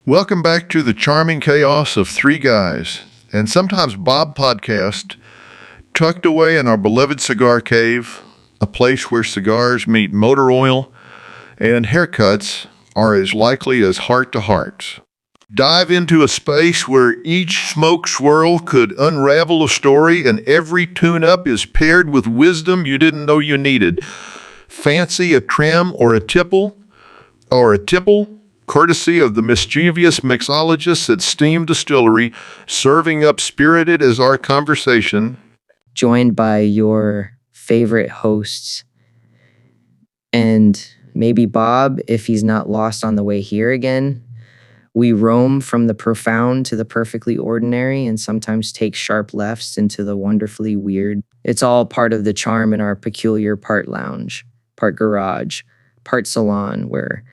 Welcome back to the charming chaos of three guys, and sometimes Bob podcast, tucked away in our beloved cigar cave, a place where cigars meet motor oil and haircuts are as likely as heart to hearts. Dive into a space where each smoke swirl could unravel a story and every tune-up is paired with wisdom you didn't know you needed. Fancy a trim or a tipple, courtesy of the mischievous mixologists at Steam Distillery, serving up spirited as our conversation. Joined by your favorite hosts, and maybe Bob, if he's not lost on the way here again. We roam from the profound to the perfectly ordinary and sometimes take sharp lefts into the wonderfully weird. It's all part of the charm in our peculiar part lounge, part garage, part salon, where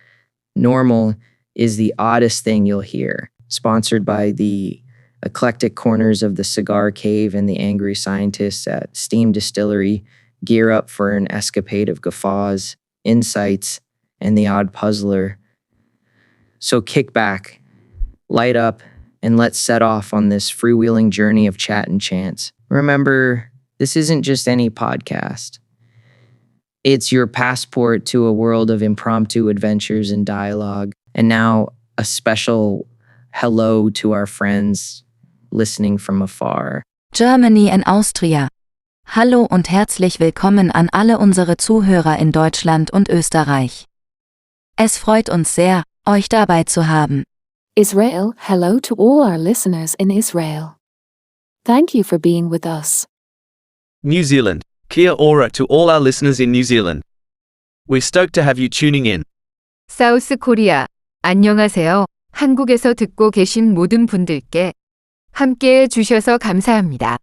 normal is the oddest thing you'll hear. Sponsored by the eclectic corners of the cigar cave and the angry scientists at Steam Distillery. Gear up for an escapade of guffaws, insights, and the odd puzzler. So kick back, light up, and let's set off on this freewheeling journey of chat and chance. Remember, this isn't just any podcast. It's your passport to a world of impromptu adventures and dialogue. And now a special hello to our friends listening from afar. Germany and Austria. Hallo und herzlich willkommen an alle unsere Zuhörer in Deutschland und Österreich. Es freut uns sehr, euch dabei zu haben. Israel, hello to all our listeners in Israel. Thank you for being with us. New Zealand, kia ora to all our listeners in New Zealand. We're stoked to have you tuning in. 사우스 코리아, 안녕하세요. 한국에서 듣고 계신 모든 분들께 함께해 주셔서 감사합니다.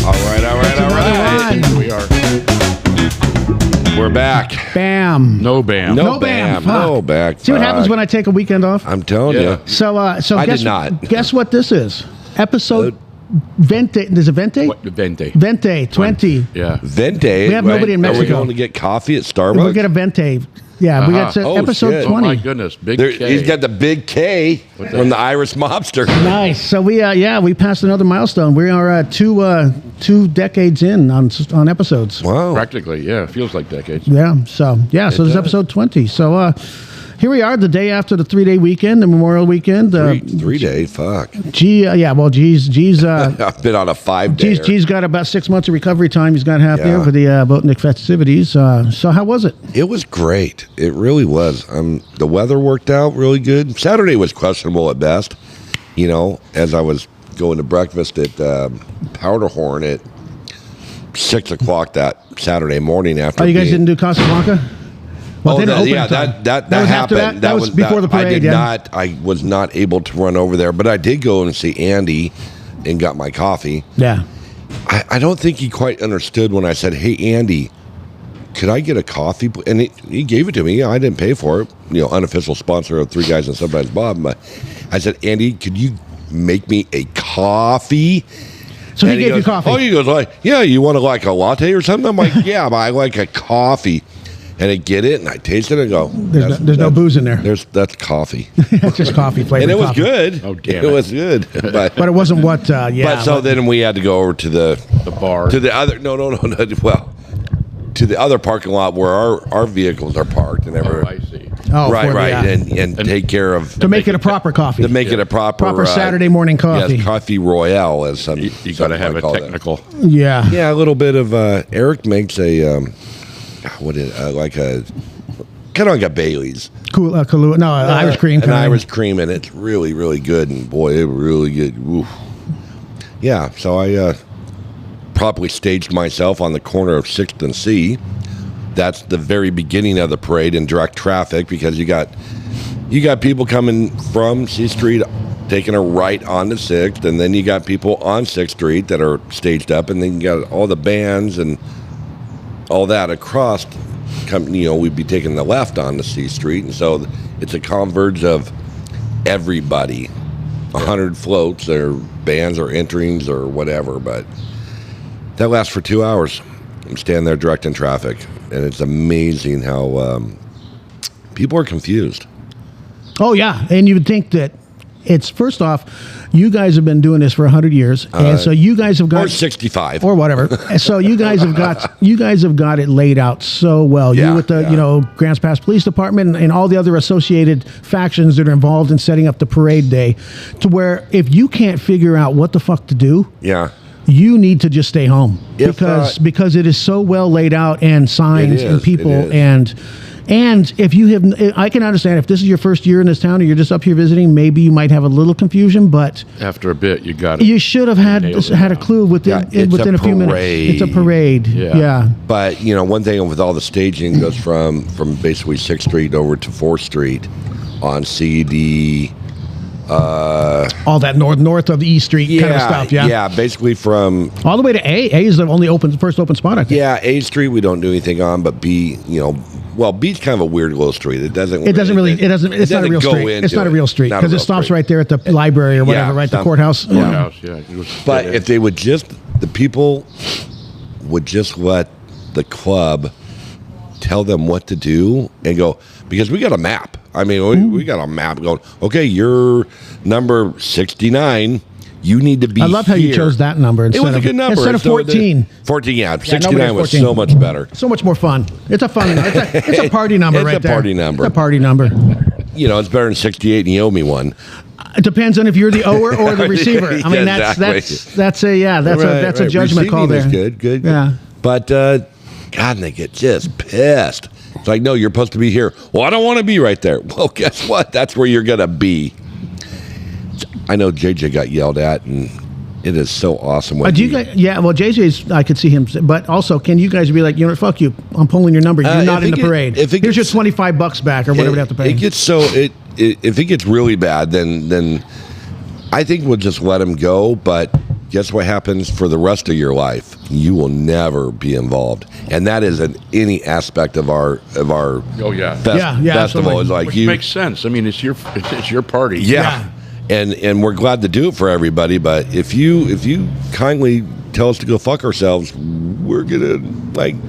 All right. We're back. Bam. No bam. No bam. No back. See what happens when I take a weekend off? I'm telling you. So I guess, did not. Guess what this is? Episode Vente. There's a Vente? What, Vente. Vente 20. Yeah. Vente. We have nobody in Mexico. Are we going to get coffee at Starbucks? We'll get a Vente. Yeah, we got episode shit. 20. Oh my goodness, big K. He's got the big K from the Irish mobster. Nice. So we passed another milestone. We are two decades in on episodes. Wow. Practically, yeah. Feels like decades. So this is episode 20. So here we are, the day after the 3-day weekend, the Memorial Weekend. 3 day, fuck. G's I've been on a 5-day. G's got about 6 months of recovery time. He's got half there for the Boatnik festivities. So how was it? It was great. It really was. The weather worked out really good. Saturday was questionable at best. You know, as I was going to breakfast at Powderhorn at 6 o'clock that Saturday morning after. Oh, you guys didn't do Casablanca? Well, that happened. That was before the parade. I was not able to run over there, but I did go and see Andy and got my coffee. Yeah. I don't think he quite understood when I said, "Hey, Andy, could I get a coffee?" And he gave it to me. I didn't pay for it. You know, unofficial sponsor of Three Guys and Sometimes Bob. But I said, "Andy, could you make me a coffee?" So he gave you coffee. Oh, he goes like, "Yeah, you want like a latte or something?" I'm like, "Yeah, but I like a coffee." And I get it, and I taste it, and go, there's no booze in there. That's coffee. It's just coffee flavor. And it was coffee. good. Oh, damn it was good. But it wasn't what, But so then we had to go over to the bar. To the other, no. Well, to the other parking lot where our vehicles are parked and everything. Oh, I see. Oh, right. And take care of. To make it a proper coffee. To make it a proper Saturday morning coffee. Yes, Coffee Royale, as some. You got to have a technical. Yeah. Yeah, a little bit of. Eric makes a. Like a. Kind of like a Bailey's. Kahlua. No, Irish cream. Irish cream, and it's really, really good. And boy, it was really good. Oof. Yeah, so I properly staged myself on the corner of 6th and C. That's the very beginning of the parade in direct traffic because you got people coming from C Street taking a right onto 6th, and then you got people on 6th Street that are staged up, and then you got all the bands and all that across. We'd be taking the left onto C Street, and so it's a converge of everybody. 100 floats or bands or entrings or whatever, but that lasts for 2 hours. I'm standing there directing traffic, and it's amazing how People are confused. Oh, yeah. And you would think that it's, first off, you guys have been doing this for 100 years. And so you guys have got... Or 65. Or whatever. And so you guys have got it laid out so well. Yeah, you with the, Grants Pass Police Department and all the other associated factions that are involved in setting up the parade day, to where if you can't figure out what the fuck to do... Yeah. You need to just stay home because it is so well laid out and signs and people and if you have, I can understand if this is your first year in this town or you're just up here visiting, maybe you might have a little confusion, but after a bit, you got it. You should have had a clue within a few minutes. It's a parade. Yeah. But one thing with all the staging goes from basically 6th Street over to 4th Street on CD. All that north of the E Street kind of stuff, yeah. Basically from all the way to A. A is the only first open spot, I think. Yeah, A Street we don't do anything on, but B, B's kind of a weird little street. It's not a real street. It's not a real street because it stops right there at the library or whatever, right? The courthouse. But if they would the people would just let the club tell them what to do and go, because we got a map. I mean, we got a map going, okay, you're number 69. You need to be I love how you chose that number instead a good number. Instead of 14. 14, yeah. 69 was so much better. So much more fun. It's a fun number. It's a party number right there. It's a party number. It's a party number. It's better than 68 and you owe me one. It depends on if you're the ower or the receiver. I mean, that's a judgment call there. Good. Yeah. But, God, they get just pissed. It's like, no, you're supposed to be here. Well, I don't want to be right there. Well, guess what? That's where you're going to be. I know JJ got yelled at, and it is so awesome. Well, JJ's, I could see him, but also, can you guys be like, fuck you, I'm pulling your number. You're not in the parade. Here's your $25 back or whatever they have to pay. It gets if it gets really bad, then I think we'll just let him go, but guess what happens for the rest of your life? You will never be involved, and that is in any aspect of our festival. It's like Which makes sense. I mean, it's your party. Yeah. And we're glad to do it for everybody, but if you kindly tell us to go fuck ourselves, we're gonna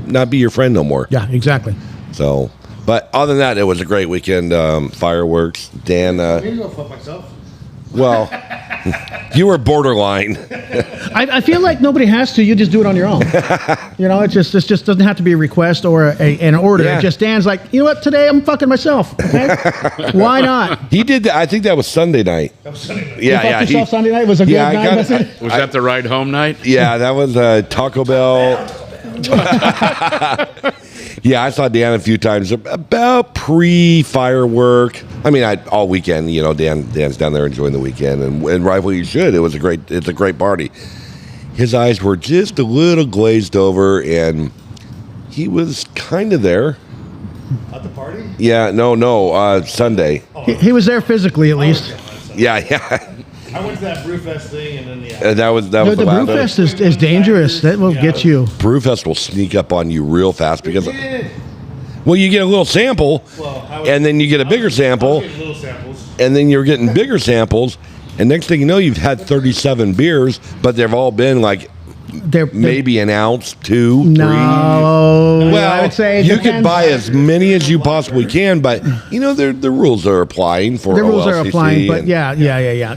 not be your friend no more. Yeah, exactly. So, but other than that, it was a great weekend. Fireworks, Dan. I'm gonna go fuck myself. Well, you were borderline. I feel like nobody has to. You just do it on your own. It just doesn't have to be a request or an order. Yeah. It just stands like, you know what? Today I'm fucking myself. Okay? Why not? He did that. I think that was Sunday night. Yeah. Yourself Sunday night was a good night. Was that the ride home night? Yeah, that was Taco Bell. Yeah, I saw Dan a few times about pre-firework. I mean, all weekend, Dan's down there enjoying the weekend, and rightfully you should. It's a great party. His eyes were just a little glazed over, and he was kind of there. At the party? Yeah, no, Sunday. He was there physically, at least. Yeah. I went to that Brewfest thing, and then that was the Brewfest is dangerous. That will get you. Brewfest will sneak up on you real fast because, you get a little sample, and then you get a bigger sample, little samples, and then you're getting bigger samples, and next thing you know, you've had 37 beers, but they've all been maybe an ounce, 2, 3. No, well, I would say you can buy as many as you possibly can, but the rules are applying for. The rules OLCC are applying, but yeah.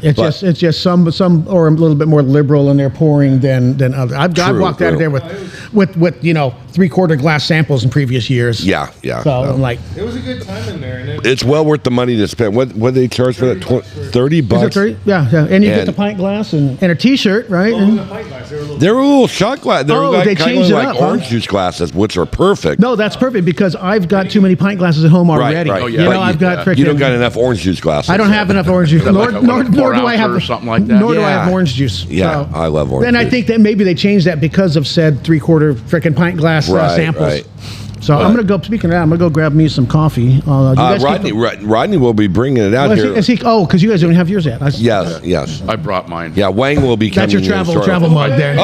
It's just some or a little bit more liberal in their pouring than others. I've walked out of there with 3/4 glass samples in previous years. Yeah. So I'm like, it was a good time in there, and it's well worth the money to spend. What did they charge for that? $30. Is it 30? Yeah, and you get the pint glass and a T-shirt, right? Well, the pint glass, they were a little shot glass. They changed it up, orange juice glasses, which are perfect. No, that's perfect because I've got too many pint glasses at home already. Right. I've got freaking. You don't got enough orange juice glasses. I don't have enough orange juice. Nor do I have something like that. Nor do I have orange juice. Yeah, I love orange. And I think that maybe they changed that because of said 3/4 freaking pint glass samples. Right. So I'm gonna go. Speaking of that, I'm gonna go grab me some coffee. Rodney will be bringing it out here. Because you guys don't have yours yet. Yes. I brought mine. Yeah, Wang will be coming. That's your travel mug there.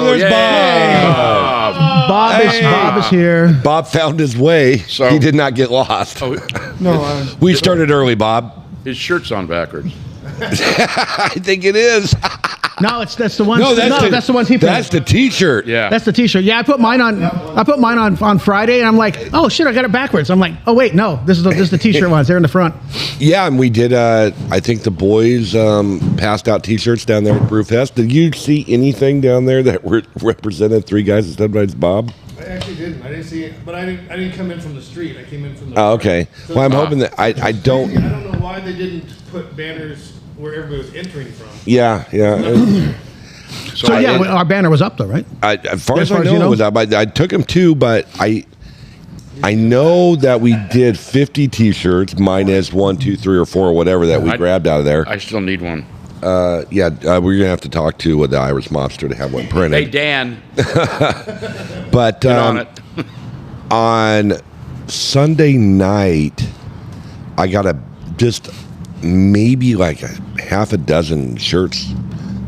There's Bob. Bob is here. Bob found his way. He did not get lost. No, we started early, Bob. His shirt's on backwards. I think it is. No, that's the one. No, that's the ones he printed. That's the T-shirt. Yeah. That's the T-shirt. Yeah, I put mine on Friday, and I'm like, oh shit, I got it backwards. I'm like, oh wait, no, this is the T-shirt ones. They're in the front. Yeah, and we did. I think the boys passed out T-shirts down there at Brewfest. Did you see anything down there that represented Three Guys and Sometimes Bob? I actually didn't. I didn't see it, but I didn't come in from the street. I came in from the. Oh, okay. So Well, I'm hoping that I don't. I don't know why they didn't put banners where everybody was entering from. Yeah. So our banner was up though, right? As far as I know, it was up. I took him too, but I know that we did 50 T-shirts minus 1, 2, 3, or 4, or whatever that we grabbed out of there. I still need one. We're gonna have to talk to the Irish mobster to have one printed. Hey, Dan. But Get on it. on Sunday night, I got maybe like a half a dozen shirts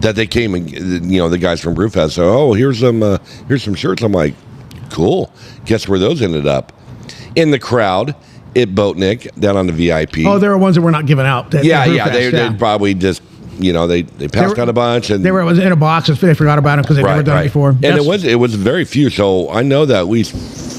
that they came and the guys from Brewfest. So here's some shirts. I'm like, cool. Guess where those ended up? In the crowd at Boatnik down on the VIP. Oh, there were ones that were not given out. They probably just they passed out a bunch and they were in a box. They forgot about them because they've never done it before. And it was very few. So I know that at least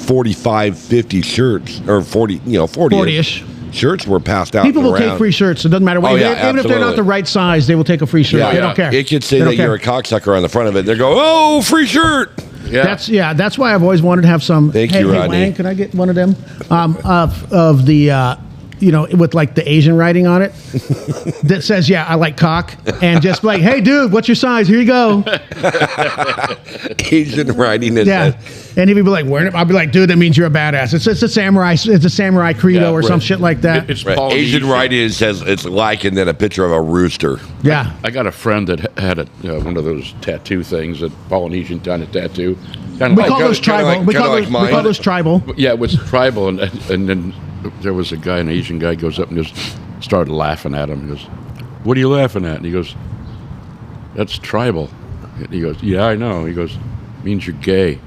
45, 50 shirts or 40-ish shirts were passed out. People will take free shirts. It doesn't matter what. Even if they're not the right size, they will take a free shirt. They don't care. It could say that you're a cocksucker on the front of it. They go, oh, free shirt. Yeah. That's why I've always wanted to have some. Thank you, Rodney. Wang, can I get one of them? Of the with like the Asian writing on it that says, yeah, I like cock, and just like, hey, dude, what's your size? Here you go. Asian writing is and he'd be like, I'll be like, dude, that means you're a badass. It's a samurai credo or some shit like that. It's Asian writing says it's like, and then a picture of a rooster. Yeah. I got a friend that had one of those tattoo things, a Polynesian kind of tattoo. We call those tribal. We call those tribal. Yeah, it was tribal, and then there was a guy, an Asian guy, goes up and just started laughing at him. He goes, "What are you laughing at?" And he goes, "That's tribal." And he goes, "Yeah, I know." He goes, "Means you're gay."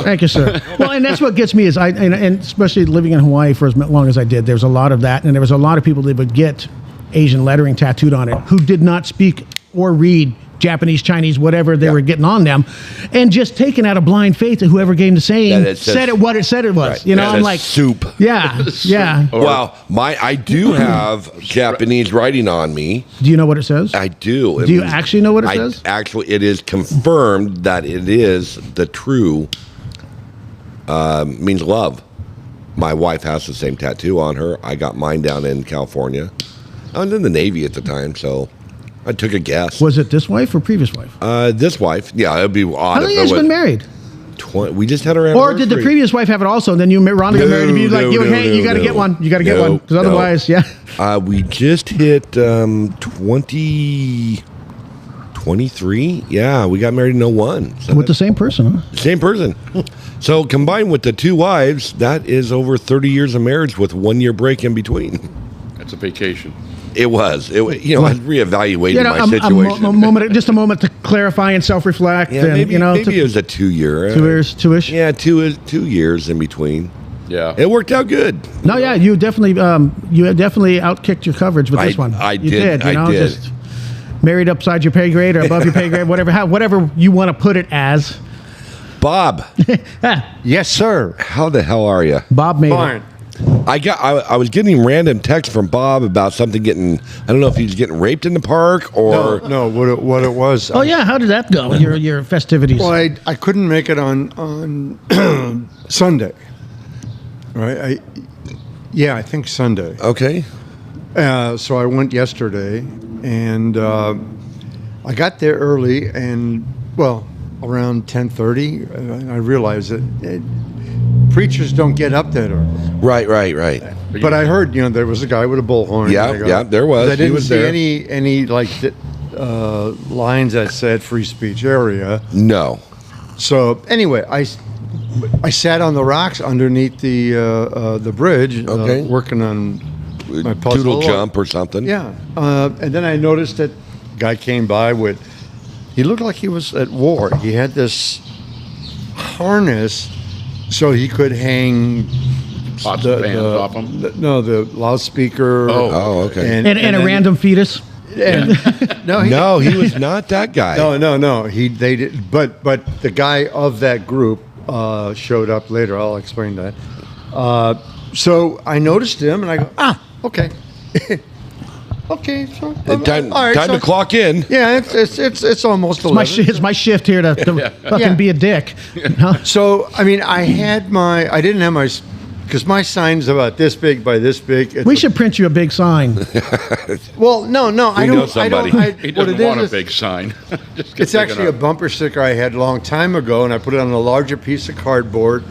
Thank you, sir. Well, and that's what gets me is and especially living in Hawaii for as long as I did, there's a lot of that, and there was a lot of people that would get Asian lettering tattooed on it who did not speak or read Japanese, Chinese, whatever they were getting on them, and just taking out a blind faith to whoever came to saying said it what it said it was. Right. I'm like soup. Yeah. Well, I do have Japanese writing on me. Do you know what it says? I do. Do you actually know what it says? Actually, it is confirmed that it is the true means love. My wife has the same tattoo on her. I got mine down in California. I was in the Navy at the time, so I took a guess. Was it this wife or previous wife? This wife. Yeah, it'd be odd. How long have you guys been married? We just had our anniversary. Or did the previous wife have it also, and then you Rhonda got married? You got to get one. You got to get one because otherwise, we just hit 23. Yeah, we got married in 01. So with the same person, huh? Same person. So combined with the two wives, that is over 30 years of marriage with 1 year break in between. That's a vacation. It was. I was reevaluating my situation. A moment to clarify and self-reflect. Yeah, maybe it was a 2 year. 2 years, 2-ish. Yeah, 2 years in between. Yeah, it worked out good. No, yeah, you definitely outkicked your coverage with this one. I did. Just married upside your pay grade or above your pay grade, whatever you want to put it as. Bob. Yes, sir. How the hell are you? Bob made it. I was getting random texts from Bob about something I don't know if he was getting raped in the park or no. What it was? Oh yeah, how did that go? Your festivities? Well, I couldn't make it on Sunday. Right? I think Sunday. Okay. So I went yesterday, and I got there early, and around 10:30, I realized that preachers don't get up that early. Right. But I heard, there was a guy with a bullhorn. Yeah, there was. I didn't see there. any lines that said free speech area. No. So anyway, I sat on the rocks underneath the bridge, working on my puzzle. Doodle jump or something. Yeah, and then I noticed that guy came by he looked like he was at war. He had this harness so he could hang Pots and pans off them? No, the loudspeaker. Oh, okay. And a random fetus. No, he was not that guy. No. They did, but the guy of that group showed up later. I'll explain that. So I noticed him, and I go, okay. Okay, so time all right, to clock in. Yeah, it's almost 11. It's my shift here to fucking be a dick. So I mean, I didn't have my, because my sign's about this big by this big. We should print you a big sign. Well, no, I don't. know somebody. He doesn't want a big sign. It's actually a bumper sticker I had a long time ago, and I put it on a larger piece of cardboard,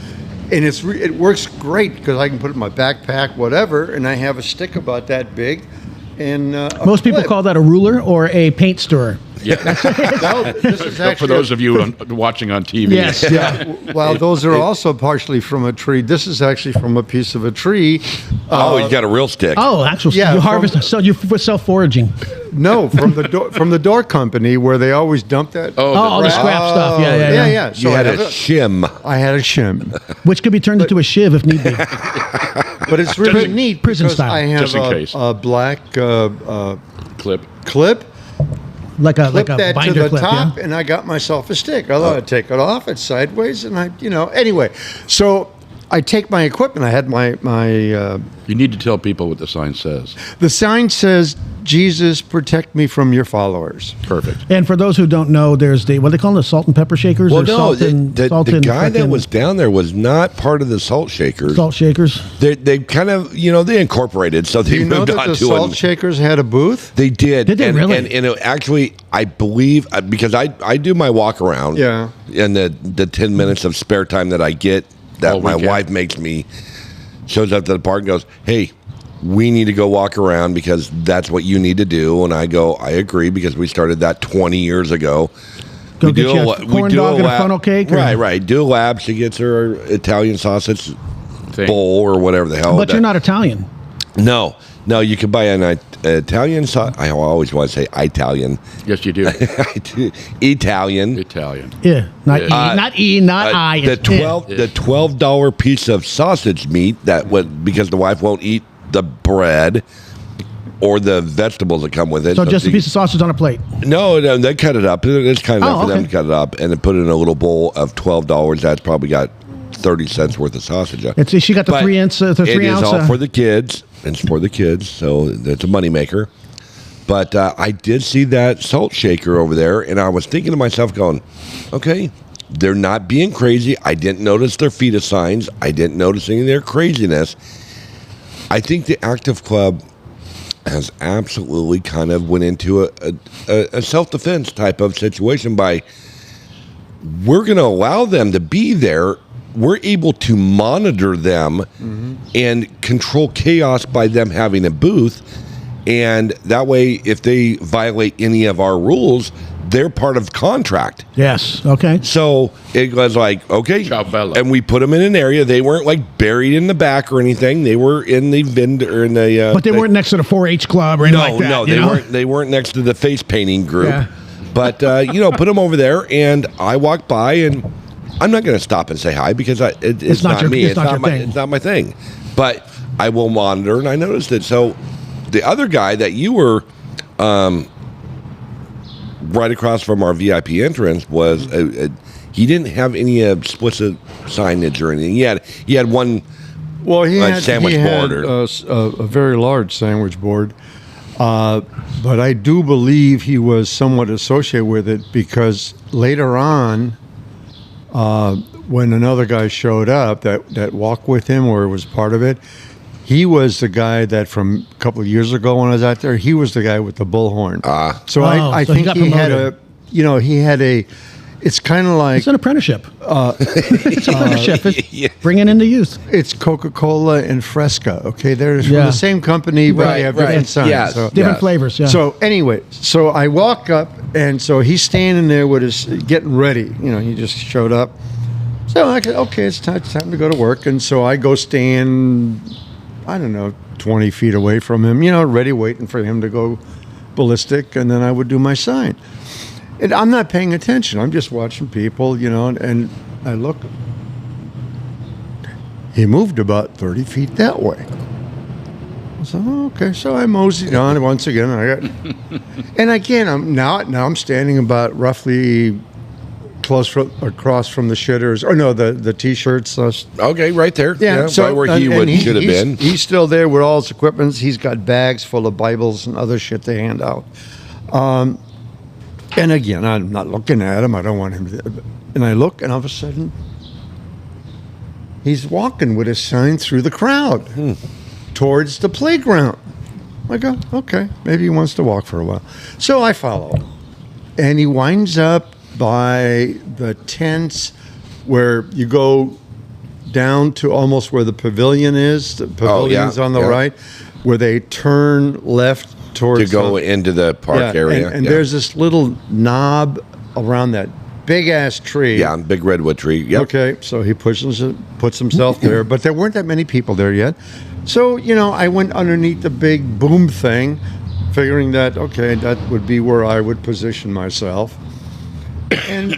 and it works great because I can put it in my backpack, whatever, and I have a stick about that big. And most people call that a ruler or a paint stirrer. Yeah. No, this is actually for those of you watching on TV. Yes. Yeah. Well, those are also partially from a tree. This is actually from a piece of a tree. You got a real stick. Oh, actually, you harvest. So you self-foraging. No, from the door company where they always dump that. All the scrap stuff. Yeah. So you had a shim. I had a shim, which could be turned into a shiv if need be. But it's really neat prison because style. I have Just in case. a black Clip. Like a Clip that binder to the clip, top, yeah? and I got myself a stick. I thought I'd take it off. It's sideways, and anyway. So I take my equipment. I had my You need to tell people what the sign says. the sign says, "Jesus, protect me from your followers." Perfect. And for those who don't know, there's what they call the salt and pepper shakers. Well, or no, salt and, the guy that frickin' was down there was not part of the salt shakers. salt shakers. They kind of, they incorporated, so they Do you know moved that on the to salt shakers had a booth? They did. Did they and, really? And it actually, I believe, because I do my walk around. Yeah. And the 10 minutes of spare time that I get, that All my weekend. wife makes me, shows up to the park and goes, "Hey, we need to go walk around because that's what you need to do." And I go, "I agree," because we started that 20 years ago. Go We get do you a- a we corn do dog and a lap- funnel cake. or- Right. Do a lap. She gets her Italian sausage Thing. bowl or whatever the hell. But you're not Italian. No, you can buy an Italian sauce. I always want to say Italian. Yes, you do. Italian. Yeah. Not Yeah. not I. The it's $12 piece of sausage meat because the wife won't eat the bread or the vegetables that come with it. So just a piece of sausage on a plate. No, they cut it up. It's kind enough for them okay. to cut it up and then put it in a little bowl of $12. That's probably got 30 cents worth of sausage. She got the But 3 ounce. The 3 it ounce. is all for the kids. It's for the kids, so it's a moneymaker. But I did see that salt shaker over there, and I was thinking to myself, going, okay, they're not being crazy. I didn't notice their fetus signs. I didn't notice any of their craziness. I think the Active Club has absolutely kind of went into a self-defense type of situation by, we're going to allow them to be there. We're able to monitor them and control chaos by them having a booth. And that way, if they violate any of our rules, they're part of contract. Yes. Okay. So it was like, okay. Ciao, Bella. And we put them in an area. They weren't like buried in the back or anything. They were in the vendor. But they weren't next to the 4-H club or anything like that. No, they weren't next to the face painting group. Yeah. But, put them over there. And I walked by, and I'm not going to stop and say hi because it's not me. It's not your thing. It's not my thing. But I will monitor, and I noticed it. So the other guy that you were right across from our VIP entrance was he didn't have any explicit signage or anything. He had one. Well, he had sandwich board a very large sandwich board, but I do believe he was somewhat associated with it because later on, when another guy showed up that walked with him or was part of it, he was the guy that from a couple of years ago when I was out there, he was the guy with the bullhorn. So I so he think got he had promoted. it's kind of like It's an apprenticeship. It's an apprenticeship. It's bringing in the youth. it's Coca-Cola and Fresca. Okay, they're from Yeah. the same company, but they have different signs. Yes. So, Different flavors. Yeah. so anyway, so I walk up, and so he's standing there with his getting ready. He just showed up. So I said, okay, it's time to go to work. And so I go stand, I don't know, 20 feet away from him, ready, waiting for him to go ballistic, and then I would do my sign. And I'm not paying attention. I'm just watching people, and I look. He moved about 30 feet that way. I said, oh, okay. So I moseyed on once again. And again, I'm standing about roughly across from the shitters, or no, the t-shirts. Okay, right there. Yeah, so right where he should have been. He's still there with all his equipment. He's got bags full of Bibles and other shit to hand out. And again, I'm not looking at him. I don't want him to. And I look, and all of a sudden, he's walking with his sign through the crowd towards the playground. I go, okay, maybe he wants to walk for a while. So I follow him. And he winds up by the tents where you go down to almost where the pavilion is. The pavilion's on the right, where they turn left towards to go into the park area. And there's this little knob around that big-ass tree. Yeah, big redwood tree. Yep. Okay, so he puts himself there, but there weren't that many people there yet. So, I went underneath the big boom thing, figuring that, okay, that would be where I would position myself. And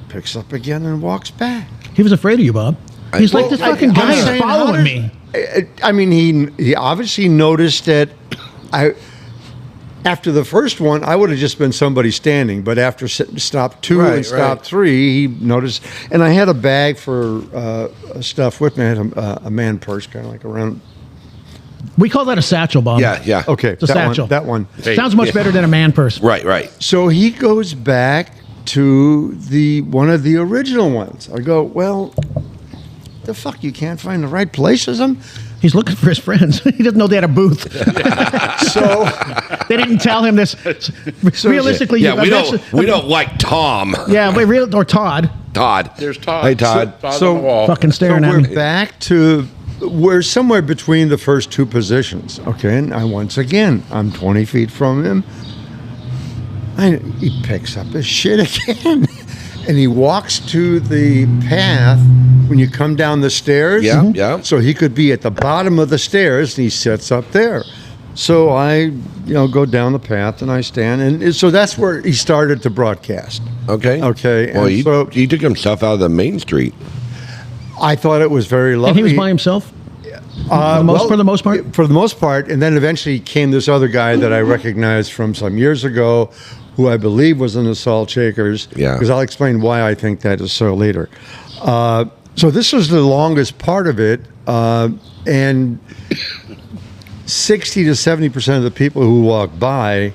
picks up again and walks back. He was afraid of you, Bob. He's like, this fucking guy is following me. I mean, he obviously noticed that after the first one, I would have just been somebody standing. But after stop 2 and stop 3, he noticed. And I had a bag for stuff with me. I had a man purse, kind of like around. We call that a satchel, Bob. Yeah. Okay, it's a satchel. That one. Sounds much better than a man purse. Right. So he goes back to one of the original ones. I go, well, the fuck, you can't find the right places? He's looking for his friends. He doesn't know they had a booth. So they didn't tell him this. Realistically, we don't like Tom. Yeah, or Todd. There's Todd. Hey, Todd. Todd's on the wall. Fucking staring at me. We're back to. We're somewhere between the first two positions, okay? And I'm 20 feet from him. He picks up his shit again, and he walks to the path when you come down the stairs. Yeah. So he could be at the bottom of the stairs, and he sits up there. So I, go down the path, and I stand, and so that's where he started to broadcast. Okay. Well, he took himself out of the main street. I thought it was very lovely. And he was by himself? For the most part? For the most part. And then eventually came this other guy that I recognized from some years ago, who I believe was in the Salt Shakers. Yeah. Because I'll explain why I think that is so later. So this was the longest part of it. And 60 to 70% of the people who walk by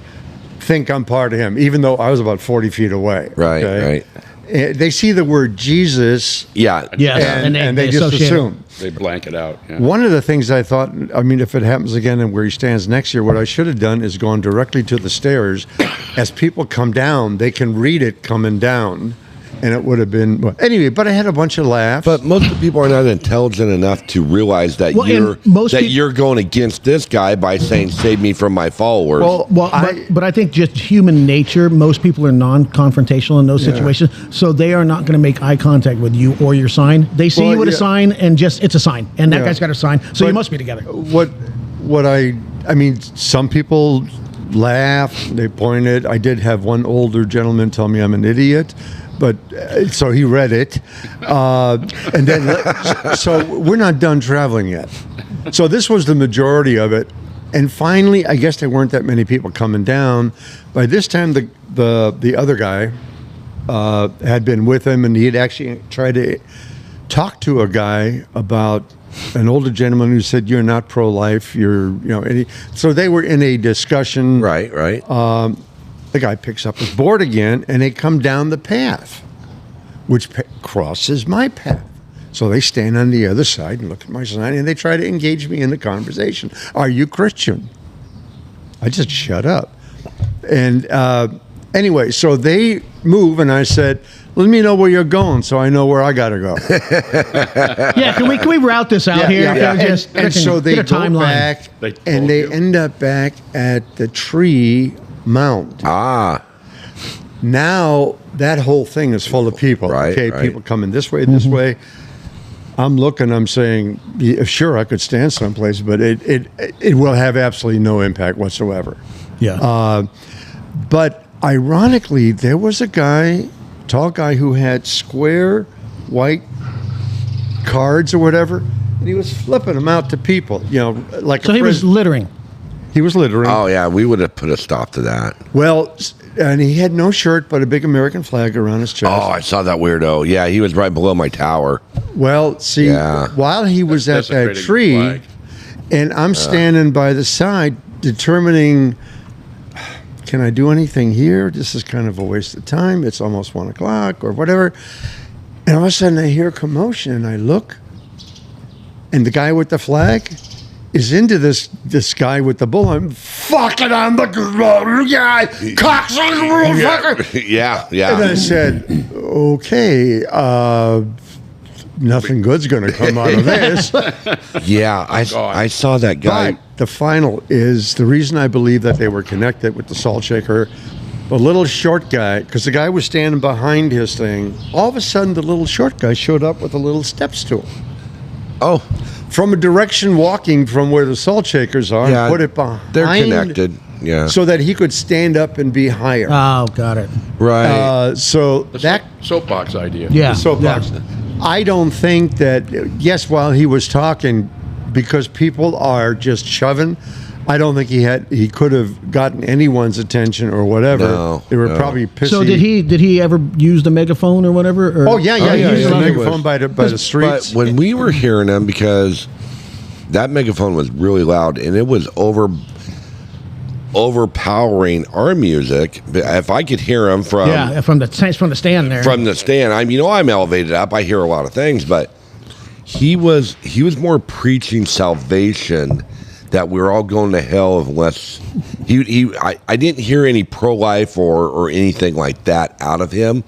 think I'm part of him, even though I was about 40 feet away. Right. They see the word Jesus. Yeah. And they just assume. They blank it out. Yeah. One of the things I thought, if it happens again and where he stands next year, what I should have done is gone directly to the stairs. As people come down, they can read it coming down. And it would have been anyway. But I had a bunch of laughs. But most of the people are not intelligent enough to realize that you're going against this guy by saying "save me from my followers." But I think just human nature. Most people are non-confrontational in those situations, so they are not going to make eye contact with you or your sign. They see you with a sign, and it's a sign, and that guy's got a sign, so you must be together. Some people laugh. They pointed. I did have one older gentleman tell me I'm an idiot. But so he read it, and then so we're not done traveling yet. So this was the majority of it, and finally, I guess there weren't that many people coming down. By this time, the other guy had been with him, and he had actually tried to talk to a guy about an older gentleman who said, "You're not pro-life. So they were in a discussion. Right. The guy picks up his board again, and they come down the path, which crosses my path. So they stand on the other side and look at my sign, and they try to engage me in the conversation. Are you Christian? I just shut up. And anyway, so they move, and I said, let me know where you're going so I know where I got to go. Can we route this out here? Yeah. And so they go back, and they end up back at the tree mound. Now that whole thing is full of people. People coming this way, this way. I'm looking. I'm saying, sure, I could stand someplace, but it will have absolutely no impact whatsoever. But ironically, there was a tall guy who had square white cards or whatever, and he was flipping them out to people. Like so he was littering. He was littering. Oh yeah, we would have put a stop to that. Well, and he had no shirt but a big American flag around his chest. Oh, I saw that weirdo. Yeah, he was right below my tower. Well, see, while he was at that tree, flag. And I'm standing by the side determining, can I do anything here? This is kind of a waste of time. It's almost 1 o'clock or whatever. And all of a sudden I hear commotion and I look, and the guy with the flag is into this guy with the bull. I'm fucking on the guy, cocksucker. Yeah. And I said, okay, nothing good's going to come out of this. Yeah, I saw that guy. But the final is the reason I believe that they were connected with the salt shaker. The little short guy, because the guy was standing behind his thing. All of a sudden, the little short guy showed up with a little step stool. Oh. From a direction walking from where the salt shakers are, and put it behind. They're connected, so that he could stand up and be higher. Oh, got it. Right. So the soapbox idea. Yeah. The soapbox. Yeah. I don't think that, yes, while he was talking, because people are just shoving, I don't think he could have gotten anyone's attention or whatever. No, they were probably pissy. So did he ever use the megaphone or whatever? Or? Oh yeah, he used the megaphone by the streets. But when we were hearing him, because that megaphone was really loud and it was overpowering our music. If I could hear him from the stand there, from the stand, I'm elevated up. I hear a lot of things, but he was more preaching salvation. That we're all going to hell unless I didn't hear any pro-life or anything like that out of him,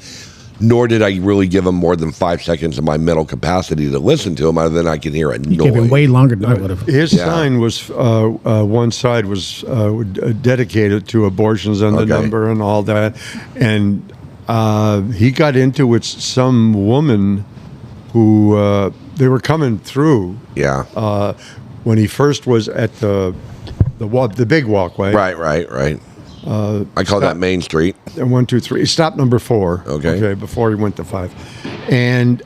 nor did I really give him more than 5 seconds of my mental capacity to listen to him, other than I could hear a noise. You gave him way longer than I would have. His sign was, one side was dedicated to abortions and the number and all that, and he got into it with some woman who they were coming through. Yeah. When he first was at the big walkway. Right. I call that Main Street. 1, 2, 3. Stop number 4. Okay, before he went to 5. And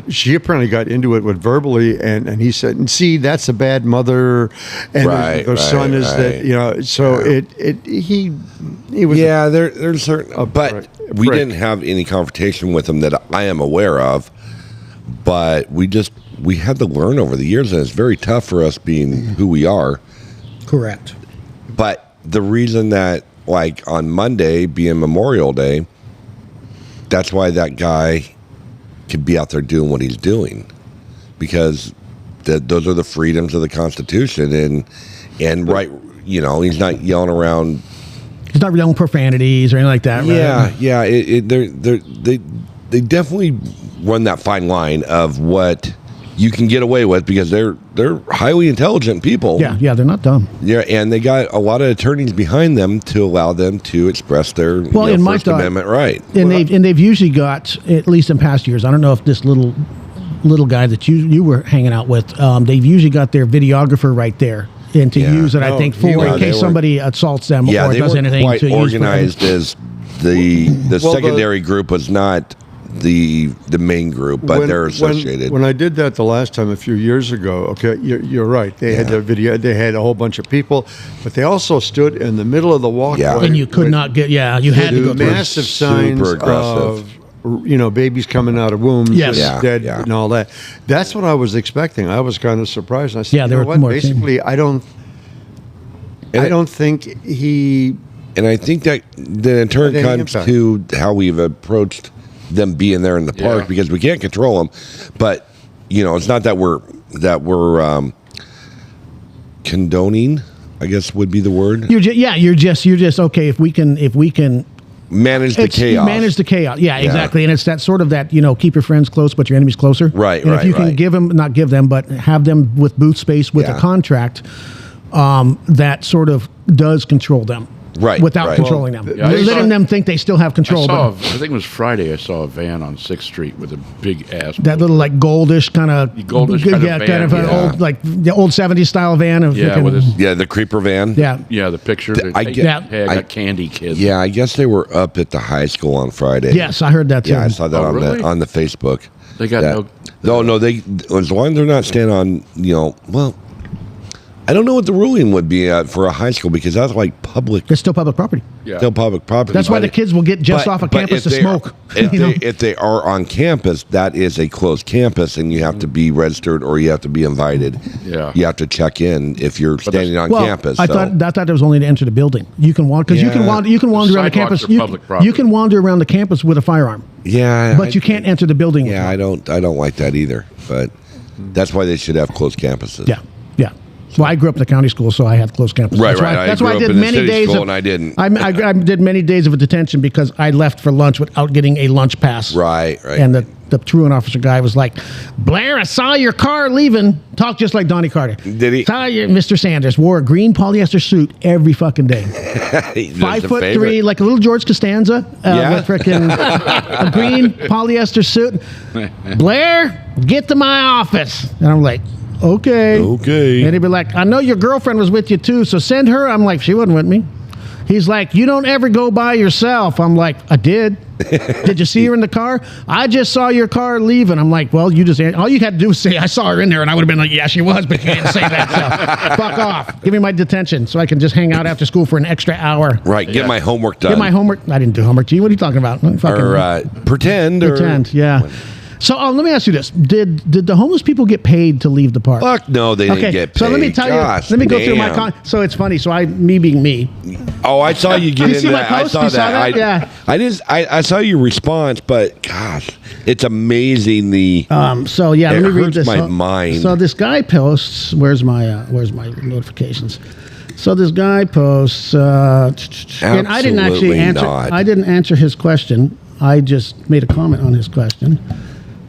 she apparently got into it with verbally, and he said, and see, that's a bad mother, and the son is that, so he was. Yeah, there's certain, but we didn't have any confrontation with him that I am aware of, but we had to learn over the years, and it's very tough for us being who we are. Correct. But the reason that, like, on Monday being Memorial Day, that's why that guy could be out there doing what he's doing, because those are the freedoms of the Constitution, and right, he's not yelling around. He's not yelling profanities or anything like that. Right? Yeah. They definitely run that fine line of what you can get away with, because they're highly intelligent people. Yeah, they're not dumb. Yeah, and they got a lot of attorneys behind them to allow them to express their First Amendment right. And they've usually got, at least in past years, I don't know if this little guy that you were hanging out with, they've usually got their videographer right there. And to use it, I think, in case somebody assaults them or does anything. Quite to organized as the secondary group was not the main group, but they're associated. When I did that the last time a few years ago, okay, you're right. They had the video. They had a whole bunch of people, but they also stood in the middle of the walkway. And you could not get. Yeah, you had to go through massive signs of babies coming out of wombs, dead, and all that. That's what I was expecting. I was kind of surprised. I said, there were more. Basically, I don't think he. And I think that in turn comes to how we've approached them being there in the park, because we can't control them, but it's not that we're condoning, I guess would be the word. You're just okay if we can manage the chaos. Manage the chaos. Yeah, exactly. And it's that sort of that, keep your friends close but your enemies closer. Right. And if you can not give them, but have them with booth space with a contract, that sort of does control them. Right. Without controlling them. Letting them think they still have control. I think it was Friday, I saw a van on 6th Street with a big ass. That little goldish kind of van. Kind of an old, like the old 70s style van. The creeper van. Yeah, the picture. I got candy kids. Yeah, I guess they were up at the high school on Friday. Yes, I heard that too. Yeah, I saw that on the Facebook. They got No, they as long as they're not staying on, well, I don't know what the ruling would be for a high school because that's like public. It's still public property. Yeah. Still public property. That's why the kids will get just off of campus to smoke. If they are on campus, that is a closed campus, and you have to be registered or you have to be invited. Yeah. You have to check in if you're standing on campus. I thought it was only to enter the building. You can walk because you can wander around the campus. You can wander around the campus with a firearm. Yeah, but you can't enter the building. Yeah, I don't like that either. But that's why they should have closed campuses. Yeah. Well, I grew up in the county school, so I had closed campus. Right. That's why I did many days and I didn't. I did many days of detention because I left for lunch without getting a lunch pass. Right. And the truant officer guy was like, "Blair, I saw your car leaving." Talked just like Donnie Carter. Did he? Saw you, Mr. Sanders wore a green polyester suit every fucking day. 5'3", like a little George Costanza. With frickin' a green polyester suit. Blair, get to my office. And I'm like, Okay. And he'd be like, I know your girlfriend was with you too, so send her. I'm like, she wasn't with me. He's like, you don't ever go by yourself. I'm like, I did. Did you see her in the car? I just saw your car leaving. I'm like, well, all you had to do was say, I saw her in there, and I would have been like, yeah, she was, but you didn't say that, so fuck off. Give me my detention so I can just hang out after school for an extra hour. Right, get my homework done. Get my homework. I didn't do homework. Gee, what are you talking about? Pretend. Pretend, yeah. So let me ask you this: Did the homeless people get paid to leave the park? Fuck no, they didn't get paid. So let me tell you. Let me go through my. So it's funny. So me being me. Oh, I saw you get into that. I saw that. Yeah. I saw your response, but gosh, it's amazing. So yeah, let me read this. My mind. So this guy posts. Where's my notifications? So this guy posts, and I didn't actually answer. I didn't answer his question. I just made a comment on his question.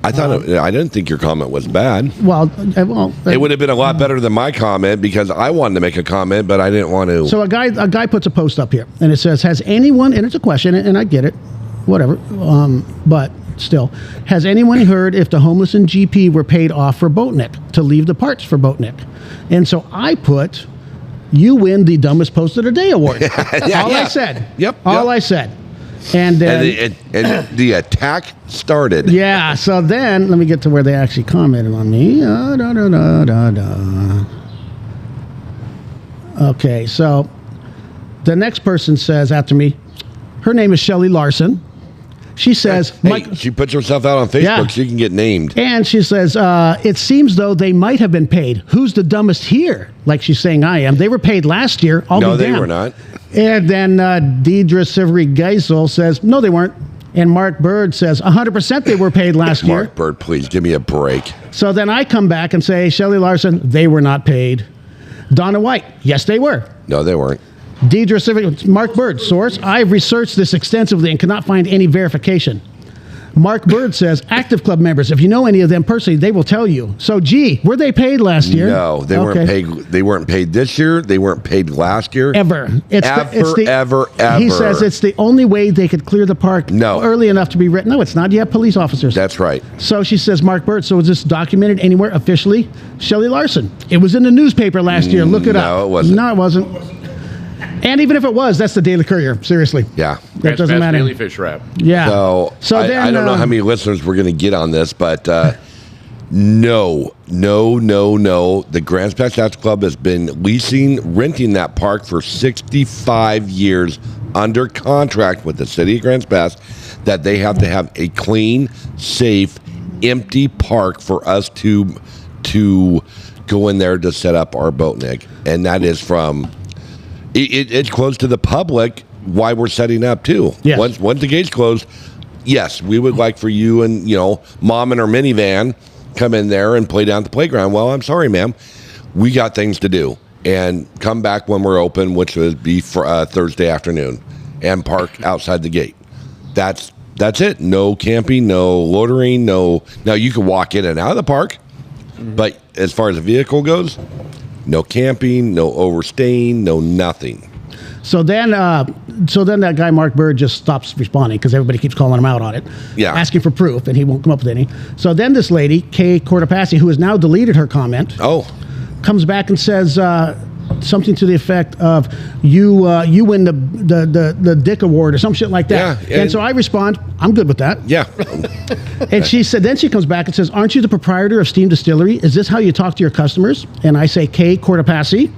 I didn't think your comment was bad. Well, it would have been a lot better than my comment because I wanted to make a comment, but I didn't want to. So a guy puts a post up here, and it says, "Has anyone?" And it's a question, and I get it, whatever. But still, has anyone heard if the homeless and GP were paid off for Boatnik to leave the parts for Boatnik? And so I put, "You win the dumbest post of the day award." I said. All I said. And then and the attack started. Yeah, so then let me get to where they actually commented on me. Okay, so the next person says after me, her name is Shelly Larson. She says, she puts herself out on Facebook. She can get named. And she says, it seems though they might have been paid. Who's the dumbest here? Like she's saying I am. They were paid last year. No, they were not. And then Deidre Sivery Geisel says, no, they weren't. And Mark Bird says, 100% they were paid last year. Mark Bird, please give me a break. So then I come back and say, Shelly Larson, they were not paid. Donna White, yes, they were. No, they weren't. Deidre Civic, Mark Bird, source, I've researched this extensively and cannot find any verification. Mark Bird says, active club members, if you know any of them personally, they will tell you. So, were they paid last year? No, they weren't paid. They weren't paid this year. They weren't paid last year. Ever. Ever. He says it's the only way they could clear the park early enough to be written. No, it's not. You have police officers. That's right. So she says, Mark Bird, so is this documented anywhere officially? Shelly Larson. It was in the newspaper last year. Look it up. No, it wasn't. No, it wasn't. And even if it was, that's the Daily Courier. Seriously. Yeah. That doesn't matter. Daily Fish Wrap. Yeah. So then, I don't know how many listeners we're going to get on this, but no. The Grants Pass Yacht Club has been renting that park for 65 years under contract with the city of Grants Pass that they have to have a clean, safe, empty park for us to go in there to set up our Boatnik. And that is from... It's closed to the public while we're setting up too. Yes. Once the gate's closed, yes, we would like for you and mom in her minivan come in there and play down at the playground. Well, I'm sorry, ma'am, we got things to do, and come back when we're open, which would be for Thursday afternoon, and park outside the gate. That's it. No camping, no loitering, no. Now you can walk in and out of the park, but as far as the vehicle goes. No camping, no overstaying, no nothing. So then that guy Mark Bird just stops responding because everybody keeps calling him out on it, asking for proof, and he won't come up with any. So then this lady, Kay Cortopassi, who has now deleted her comment, comes back and says, something to the effect of you win the Dick Award or some shit like that. Yeah, and so I respond, I'm good with that. Yeah. And she said, then she comes back and says, aren't you the proprietor of Steam Distillery? Is this how you talk to your customers? And I say, Kay Cortopassi.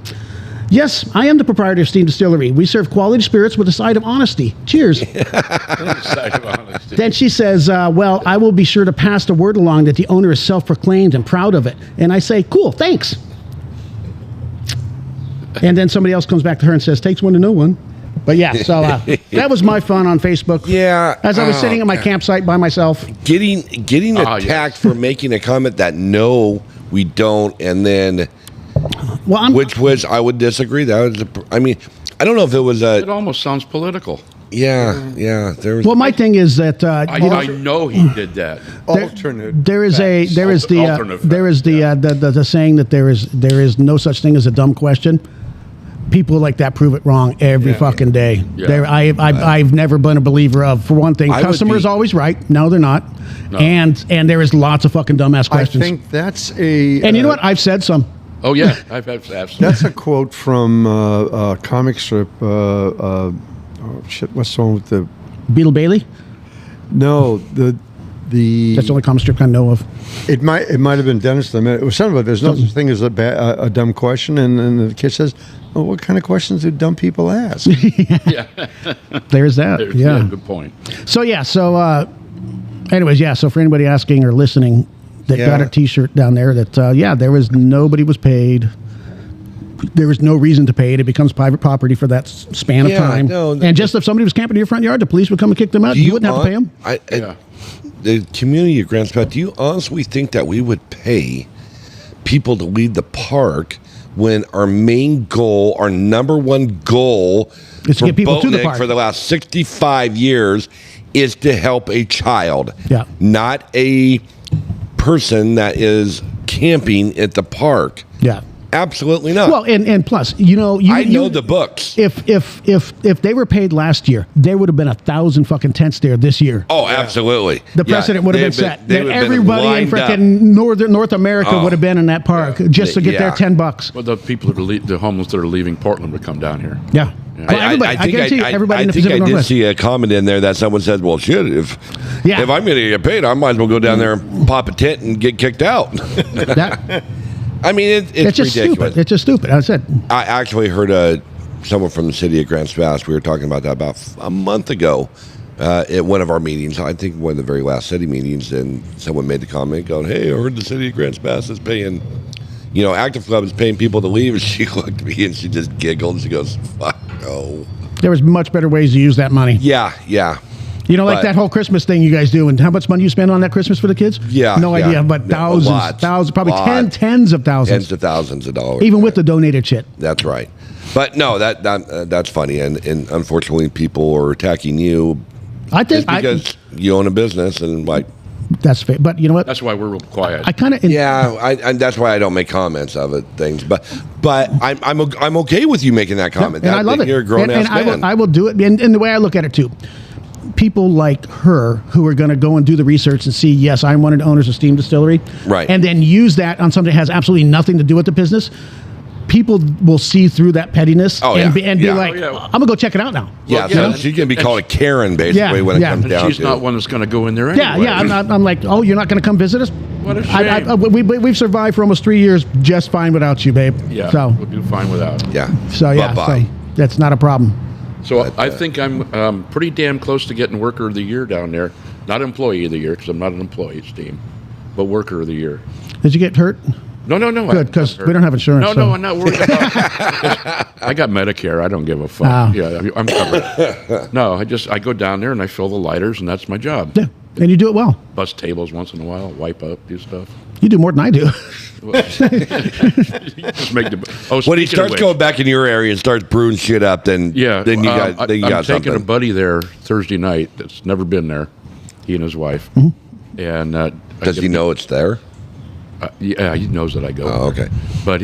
Yes, I am the proprietor of Steam Distillery. We serve quality spirits with a side of honesty. Cheers. Side of honesty. Then she says, well, I will be sure to pass the word along that the owner is self-proclaimed and proud of it. And I say, cool, thanks. And then somebody else comes back to her and says, takes one to know one. But yeah, so that was my fun on Facebook. Yeah. As I was sitting at my campsite by myself. Getting attacked for making a comment that no, we don't, and then... Well, which was, I would disagree. That was, I don't know if it was a... It almost sounds political. Yeah. There was, well, my thing is that... I know he did that. There is the saying that there is no such thing as a dumb question. People like that prove it wrong every fucking day. Yeah. I've never been a believer of, for one thing, customers always right. No, they're not. No. And there is lots of fucking dumbass questions. I think that's a... And you know what? I've said some. Oh, yeah. I've absolutely. That's a quote from a comic strip. Oh, shit, what's the one with the... Beetle Bailey? No, the... That's the only comic strip I know of. It might have been Dennis. It was something about there's no such thing as a dumb question, and the kid says, "Well, what kind of questions do dumb people ask?" Yeah. There's that. Yeah, good point. So anyways, so for anybody asking or listening that got a T-shirt down there, that nobody was paid. There was no reason to pay it. It becomes private property for that span of time. And just if somebody was camping in your front yard, the police would come and kick them out. You wouldn't have to pay them. The community of Grand Spot, do you honestly think that we would pay people to leave the park when our main goal, our number one goal is to get people to the park for the last 65 years is to help a child, not a person that is camping at the park? Yeah. Absolutely not. Well, and plus, I know the books. If they were paid last year, there would have been 1,000 fucking tents there this year. Oh, absolut The precedent would have been set. That everybody in freaking North America would have been in that park just to get their $10. Well, the people the homeless that are leaving Portland would come down here. Yeah. Well, I guarantee you, everybody in the Pacific Northwest. I did see a comment in there that someone said, "Well, shit, if I'm going to get paid, I might as well go down there and pop a tent and get kicked out." It's just ridiculous. Stupid. It's just stupid. I said. I actually heard someone from the city of Grand Spass. We were talking about that about a month ago at one of our meetings. I think one of the very last city meetings, and someone made the comment going, "Hey, I heard the city of Grand Spass is paying, Active Club is paying people to leave." And she looked at me and she just giggled and she goes, "Fuck no." There was much better ways to use that money. Yeah. Like that whole Christmas thing you guys do, and how much money you spend on that Christmas for the kids? Yeah. No idea, but thousands, probably tens of thousands. Tens of thousands of dollars. Even with the donated shit. That's right. But no, that's funny. And unfortunately, people are attacking you because you own a business and that's fair. But you know what? That's why we're real quiet. And that's why I don't make comments of it, things. But I'm okay with you making that comment. And I love it. You're a grown-ass man. I will do it. And the way I look at it, too, people like her who are going to go and do the research and see, yes, I'm one of the owners of Steam Distillery. Right. And then use that on something that has absolutely nothing to do with the business. People will see through that pettiness and be like, I'm going to go check it out now. Yeah, so she's going to be called a Karen, basically, when it comes down to it. She's not one that's going to go in there anyway. I'm like, oh, you're not going to come visit us? What a shame. We've survived for almost 3 years just fine without you, babe. Yeah, so, we'll do fine without. Yeah. So, Bye-bye. so that's not a problem. So I think I'm pretty damn close to getting Worker of the Year down there. Not Employee of the Year, because I'm not an employee at Steam, but Worker of the Year. Did you get hurt? No. Good, because we don't have insurance. No, I'm not worried about it. I got Medicare. I don't give a fuck. Oh. Yeah, I'm covered. No, I go down there and I fill the lighters, and that's my job. Yeah, and you do it well. Bust tables once in a while, wipe up, do stuff. You do more than I do. Just make when he starts going back in your area and starts brewing shit up, then you got I'm something. taking a buddy there Thursday night that's never been there. He and his wife. Mm-hmm. And does he know it's there? Yeah, he knows that I go. Oh, okay. But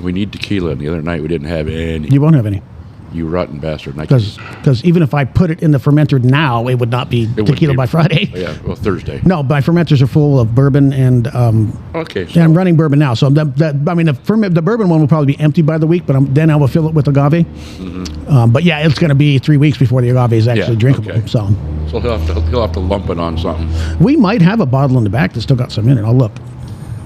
we need tequila, and the other night we didn't have any. You won't have any. You rotten bastard. Because even if I put it in the fermenter now, it would not be tequila by Friday. Yeah, well, Thursday. No, my fermenters are full of bourbon and okay. So I'm running bourbon now. So the bourbon one will probably be empty by the week, but then I will fill it with agave. Mm-hmm. But yeah, it's going to be 3 weeks before the agave is actually drinkable. Okay. So he'll have to lump it on something. We might have a bottle in the back that's still got some in it. I'll look.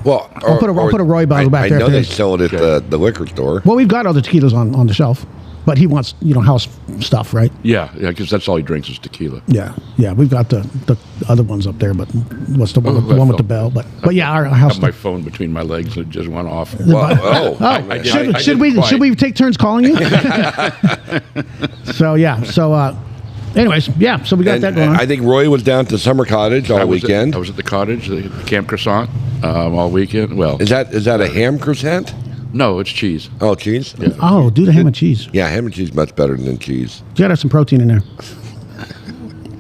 Well, I'll put a Roy bottle back there. I know they sell it at the liquor store. Well, we've got other tequilas on the shelf. But he wants, house stuff, right? Yeah, because that's all he drinks is tequila. Yeah. We've got the other ones up there, but what's the one with the bell? But yeah, our house. I have my phone between my legs and it just went off. Should we take turns calling you? So anyways, so we got that going on. I think Roy was down at the summer cottage all weekend. I was at the cottage, the Camp Croissant, all weekend. Well, is that a ham croissant? No, it's cheese. Oh, cheese? Yeah. Oh, do the ham and cheese. Yeah, ham and cheese is much better than cheese. You got to have some protein in there.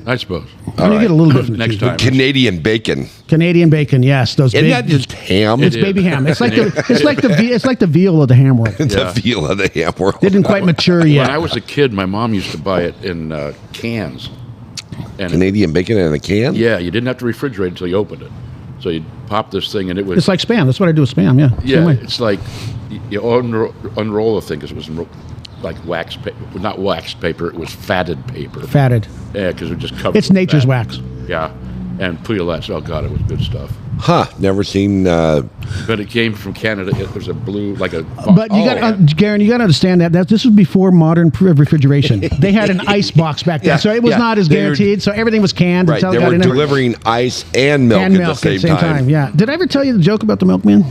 I suppose. You get a little bit from next time. Canadian bacon. Canadian bacon, yes. Isn't that just ham? It's baby ham. It's like the veal of the ham world. The veal of the ham world. It didn't quite mature yet. When I was a kid, my mom used to buy it in cans. And Canadian bacon in a can? Yeah, you didn't have to refrigerate until you opened it. So you'd pop this thing and it was... It's like Spam. That's what I do with Spam, yeah. Yeah, it's like you unroll the thing because it was like wax paper. Not wax paper, it was fatted paper. Fatted. Yeah, because it just covered. It's nature's wax. Yeah, and Puyolet. Oh, God, it was good stuff. Huh, never seen... But it came from Canada. It was a blue, like a... But you Garen, you got to understand that this was before modern refrigeration. They had an ice box back then, so it was not as guaranteed. So everything was canned. Right, until they were delivering ice and milk at the same time. Yeah. Did I ever tell you the joke about the milkman?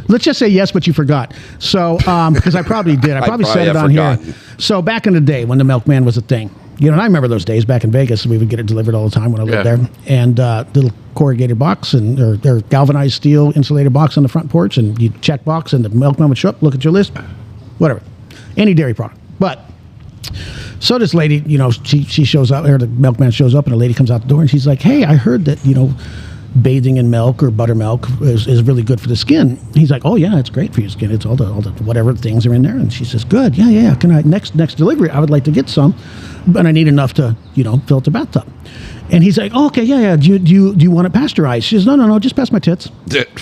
Let's just say yes, but you forgot. So, because I probably did. I probably said it on here. So back in the day when the milkman was a thing, and I remember those days back in Vegas. We would get it delivered all the time when I lived there. And little corrugated box or galvanized steel insulated box on the front porch, and you check box, and the milkman would show up, look at your list, whatever, any dairy product. But so this lady, she shows up, or the milkman shows up, and a lady comes out the door, and she's like, "Hey, I heard that bathing in milk or buttermilk is really good for the skin." He's like, "Oh yeah, it's great for your skin. It's all the whatever things are in there." And she says, "Good, yeah. Can I next delivery? I would like to get some, but I need enough to fill the bathtub." And he's like, "Oh, okay, yeah. Do you want it pasteurized?" She says, "No, just pass my tits." Wrong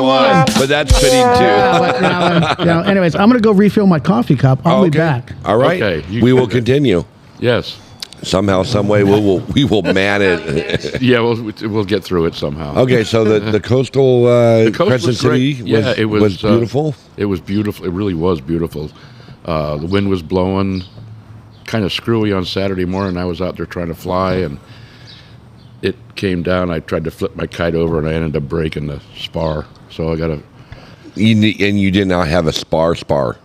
one. But that's fitting too. Anyways, I'm gonna go refill my coffee cup. I'll be back. All right. Okay. We will continue. Yes. Somehow, some way, we will man it. Yeah, we'll get through it somehow. Okay, so the coastal Crescent City was beautiful. It was beautiful. It really was beautiful. The wind was blowing, kind of screwy on Saturday morning. I was out there trying to fly, and it came down. I tried to flip my kite over, and I ended up breaking the spar. So I got to... And you did not have a spar?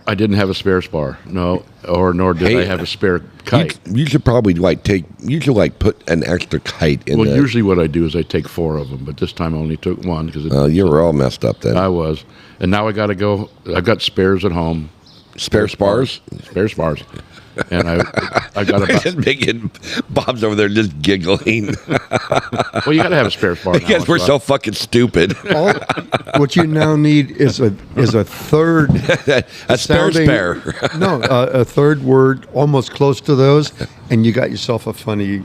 I didn't have a spare spar, no, nor did I have a spare kite. You should probably put an extra kite in there. Well, usually what I do is I take 4 of them, but this time I only took 1 because you were all messed up then. I was, and now I got to go. I've got spares at home. Spare spars. And I got about... just making Bob's over there just giggling. Well, you got to have a spare spar. Because we're so fucking stupid. What you now need is a third a spare. No, a third word almost close to those, and you got yourself a funny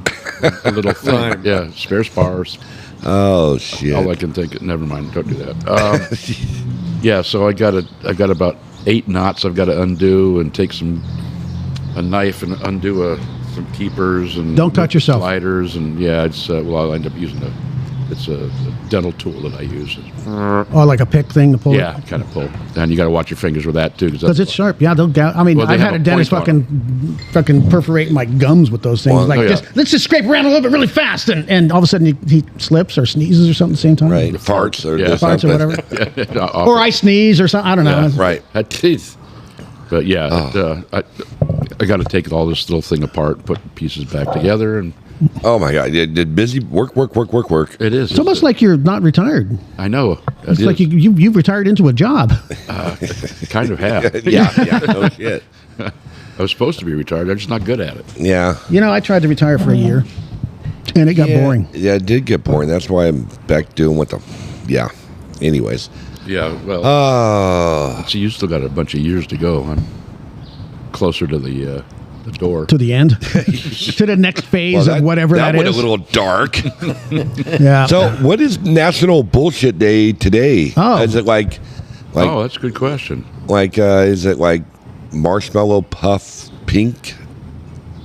little thing. Yeah, spare spars. Oh shit! All I can think of. Never mind. Don't do that. Yeah, so I got about 8 knots. I've got to undo and take a knife and undo some keepers and don't touch yourself. Sliders and it's I'll end up using it's a dental tool that I use. Oh, like a pick thing to pull. Yeah, kind of pull. And you got to watch your fingers with that too, because it's sharp. Yeah, they'll. I've had a dentist fucking perforate my gums with those things. Let's just scrape around a little bit really fast, and all of a sudden he slips or sneezes or something at the same time. Right, farts or whatever. Or I sneeze or something. I don't know. Yeah, right. But I got to take all this little thing apart, put pieces back together, and oh my God! Did busy work. It is. It's almost like you're not retired. I know. It's like you've retired into a job. Kind of have. Yeah. No shit. I was supposed to be retired. I'm just not good at it. Yeah. I tried to retire for a year, and it got boring. Yeah, it did get boring. That's why I'm back doing what the. Yeah. anyways. Yeah, well, so you still got a bunch of years to go. I'm closer to the door. To the end? To the next phase of whatever that is? That went a little dark. Yeah. So what is National Bullshit Day today? Oh. Is it like oh, that's a good question. Like, is it like Marshmallow Puff Pink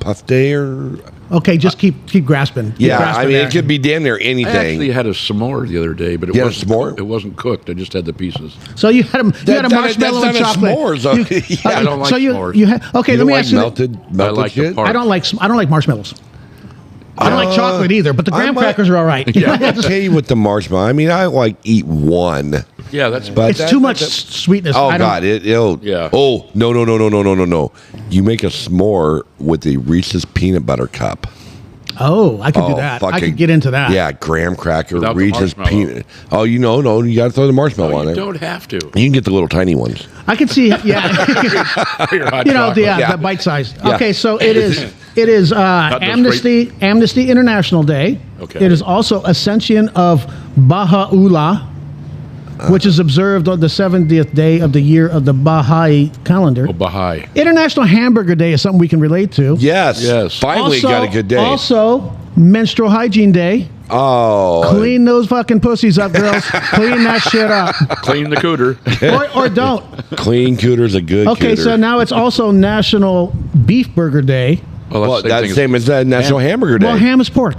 Puff Day or... Okay, just keep grasping. Yeah, grasping I mean, there. it could be damn near I anything. actually had a s'more the other day, but it wasn't cooked. I just had the pieces. So you had a marshmallow and chocolate. S'mores. I don't like s'mores. You had, okay, let me ask you. Melted I like shit? the part. I don't like marshmallows. I don't like chocolate either, but the graham crackers are all right. Yeah. I'm okay with the marshmallow. I mean, I like eat one. Yeah, that's. But It's too much sweetness. Oh God! Yeah. Oh no! You make a s'more with a Reese's peanut butter cup. Oh, I could do that. I could get into that. Yeah, graham cracker, Without the Reese's marshmallow. peanut. Oh, no, you got to throw the marshmallow on You it. don't have to. You can get the little tiny ones. I can see. Yeah. Your hot You know chocolate. the bite size. Yeah. Okay, so it is Amnesty International Day. Okay. It is also Ascension of Baha'u'llah, which is observed on the 70th day of the year of the Baha'i calendar. Oh, Baha'i. International Hamburger Day is something we can relate to. Yes. Finally got a good day. Also, Menstrual Hygiene Day. Oh. Clean those fucking pussies up, girls. Clean that shit up. Clean the cooter. Or don't. Clean cooter's a good Okay, cooter. so now it's also National Beef Burger Day. Well, That's the same as National Hamburger Day. Well, ham is pork.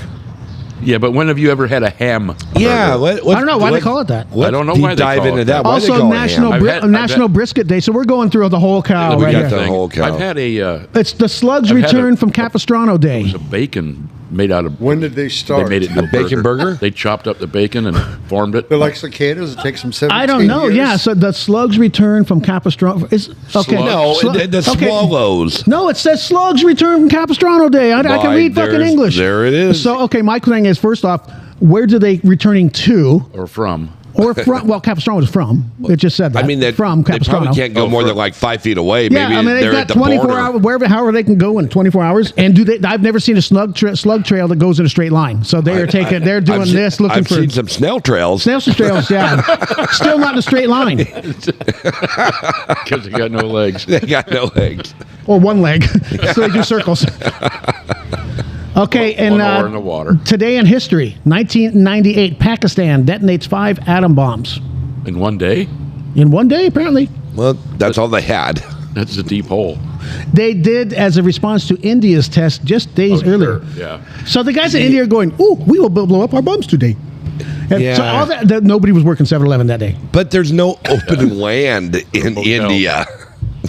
Yeah, but when have you ever had a ham? Yeah. burger? I don't know why they call it that. I don't know why they dive call into it that. that. Why they Also, call National it ham? National Brisket Day. So we're going through the whole cow We right got here. the whole cow. I've had a It's the Slugs I've had Return a- from Capistrano Day. a bacon made out of. When did they start? They made it into A bacon burger? They chopped up the bacon and formed it. They're like cicadas. It takes them 17 I don't know. years. Yeah, so the Slugs Return from Capistrano is okay. No, Slug- the okay. swallows. No, it says Slugs Return from Capistrano Day. I can read fucking English. There it is. So okay, my thing is first off, where do they returning to? Or from. Or from? Well, Capistrano is from. It just said that. I mean, from they Capistrano. probably can't go more than like 5 feet away. Yeah, Maybe I mean, they've they're got at the 24 border. hours, however they can go in 24 hours. And I've never seen a slug trail that goes in a straight line. So they're they're doing I've this, looking I've for seen some snail trails. snail trails. Yeah, still not in a straight line Because they got no legs. They got no legs. or one leg. So they do circles. Okay, One and oar in the water. today in history, 1998, Pakistan detonates 5 atom bombs In one day? in one day. Apparently, Well, that's all they had. That's a deep hole. they did as a response to India's test just days earlier. Sure, yeah. So the guys in India are going, "Ooh, we will blow up our bombs today." And Yeah. So all that nobody was working 7-Eleven that day. But there's no open land in No. India.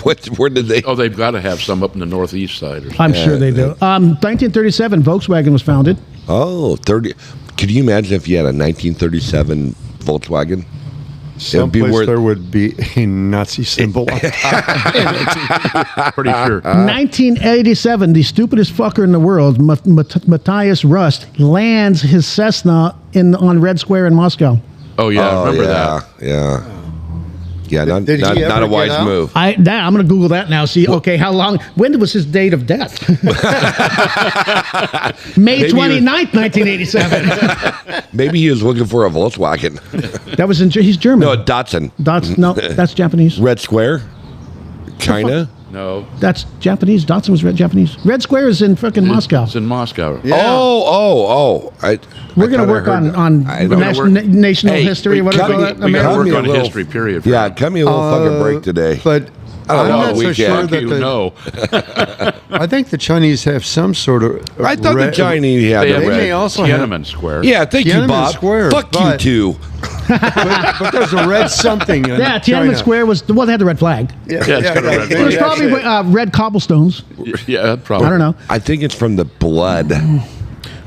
Where did they? Oh, they've got to have some up in the northeast side. Or something. I'm sure they do. 1937, Volkswagen was founded. Oh, 30. Could you imagine if you had a 1937 Volkswagen? Someplace there would be a Nazi symbol on top. Pretty sure. 1987, the stupidest fucker in the world, Matthias Rust, lands his Cessna on Red Square in Moscow. Oh, yeah. I remember that. Yeah. Yeah, Did he not ever a get wise out? move. I'm going to Google that now. See, okay, how long? When was his date of death? May 29th, 1987. Maybe he was looking for a Volkswagen. That was he's German. No, a Datsun. No, that's Japanese. Red Square? China? No. That's Japanese. Datsun was Japanese. Red Square is in fucking Moscow. It's in Moscow. Yeah. Oh. We're going to work on national history. What do you call it? We got to work me a on little- history, period. Yeah, cut me a little fucking break today. But I don't I'm know, not so we sure can't. that You know. I think the Chinese have some sort of. I thought the Chinese had They the have may red. also have. Tiananmen Square. Yeah, thank you, Tiananmen Bob. Square, Fuck you but- two. But there's a red something. In Yeah, Tiananmen China. Square was, they had the red flag. Yeah, Yeah, it's got a red It was flag. probably red cobblestones. Yeah, probably. I don't know. I think it's from the blood.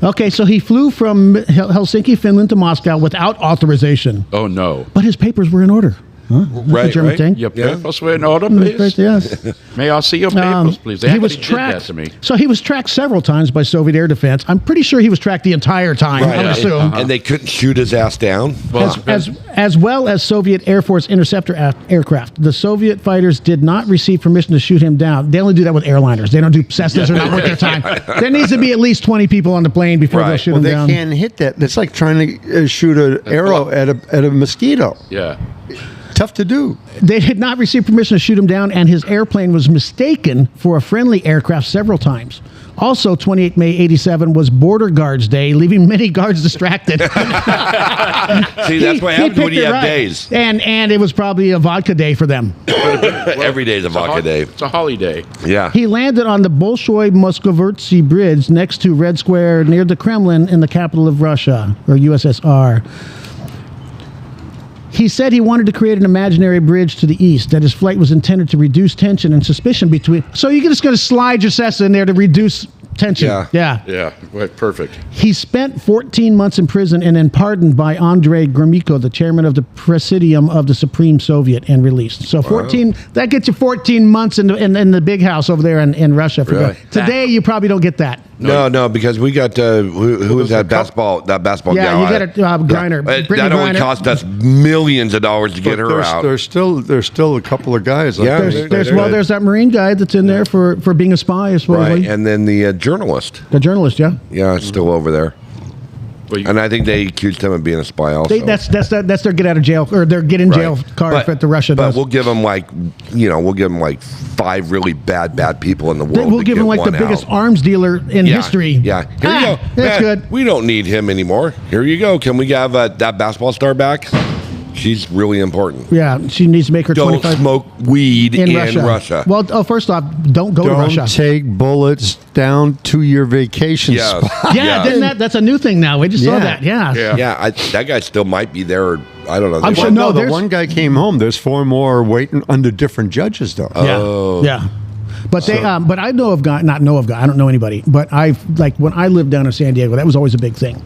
Okay, so he flew from Helsinki, Finland to Moscow without authorization, Oh, no. but his papers were in order. Huh? That's Right, a German right. thing. Your papers were in order, please. Right, yes. May I see your papers, please? They He was actually did that tracked. to me. So he was tracked several times by Soviet air defense. I'm pretty sure he was tracked the entire time. I would assume. And they couldn't shoot his ass down. As well as Soviet Air Force interceptor aircraft. The Soviet fighters did not receive permission to shoot him down. They only do that with airliners. They don't do Cessnas. They're not worth their time. There needs to be at least 20 people on the plane before they'll shoot him They down. can't hit that. It's like trying to shoot an arrow at a mosquito. Yeah. Tough to do. They did not receive permission to shoot him down, and his airplane was mistaken for a friendly aircraft several times. Also, 28 May 87 was Border Guards Day, leaving many guards distracted. See, that's what happens when you have days. And it was probably a vodka day for them. Every day is a vodka day. It's a holiday. Yeah. He landed on the Bolshoi Moskovetsky Bridge next to Red Square near the Kremlin in the capital of Russia, or USSR. He said he wanted to create an imaginary bridge to the east, that his flight was intended to reduce tension and suspicion between... So you're just going to slide your Cessna in there to reduce tension. Yeah. Yeah, right, perfect. He spent 14 months in prison and then pardoned by Andrei Gromyko, the chairman of the Presidium of the Supreme Soviet, and released. So 14, that gets you 14 months in the big house over there in Russia. Really? Today, you probably don't get that. No, because we got who was that basketball guy? Yeah, you got a Griner. That only cost us millions of dollars to get her out. There's still a couple of guys. There's that Marine guy that's in there for being a spy, supposedly. Right, and then the journalist. The journalist, yeah. Yeah, it's still over there. And I think they accused him of being a spy also. That's their get out of jail or their get in jail card that the Russia does. But we'll give them like 5 really bad people in the world. We'll give him like the biggest arms dealer in history. Yeah, here you go. That's good. We don't need him anymore. Here you go. Can we have that basketball star back? She's really important. Yeah, she needs to make her Don't 25 smoke weed in Russia. Well, first off, don't go to Russia. Don't take bullets down to your vacation spot. Yeah, that's a new thing now. We just saw that. Yeah. That guy still might be there. Or, I don't know. I'm sure. No, the one guy came home. There's 4 more waiting under different judges, though. Yeah. But but I know of guy. I don't know anybody. But when I lived down in San Diego, that was always a big thing.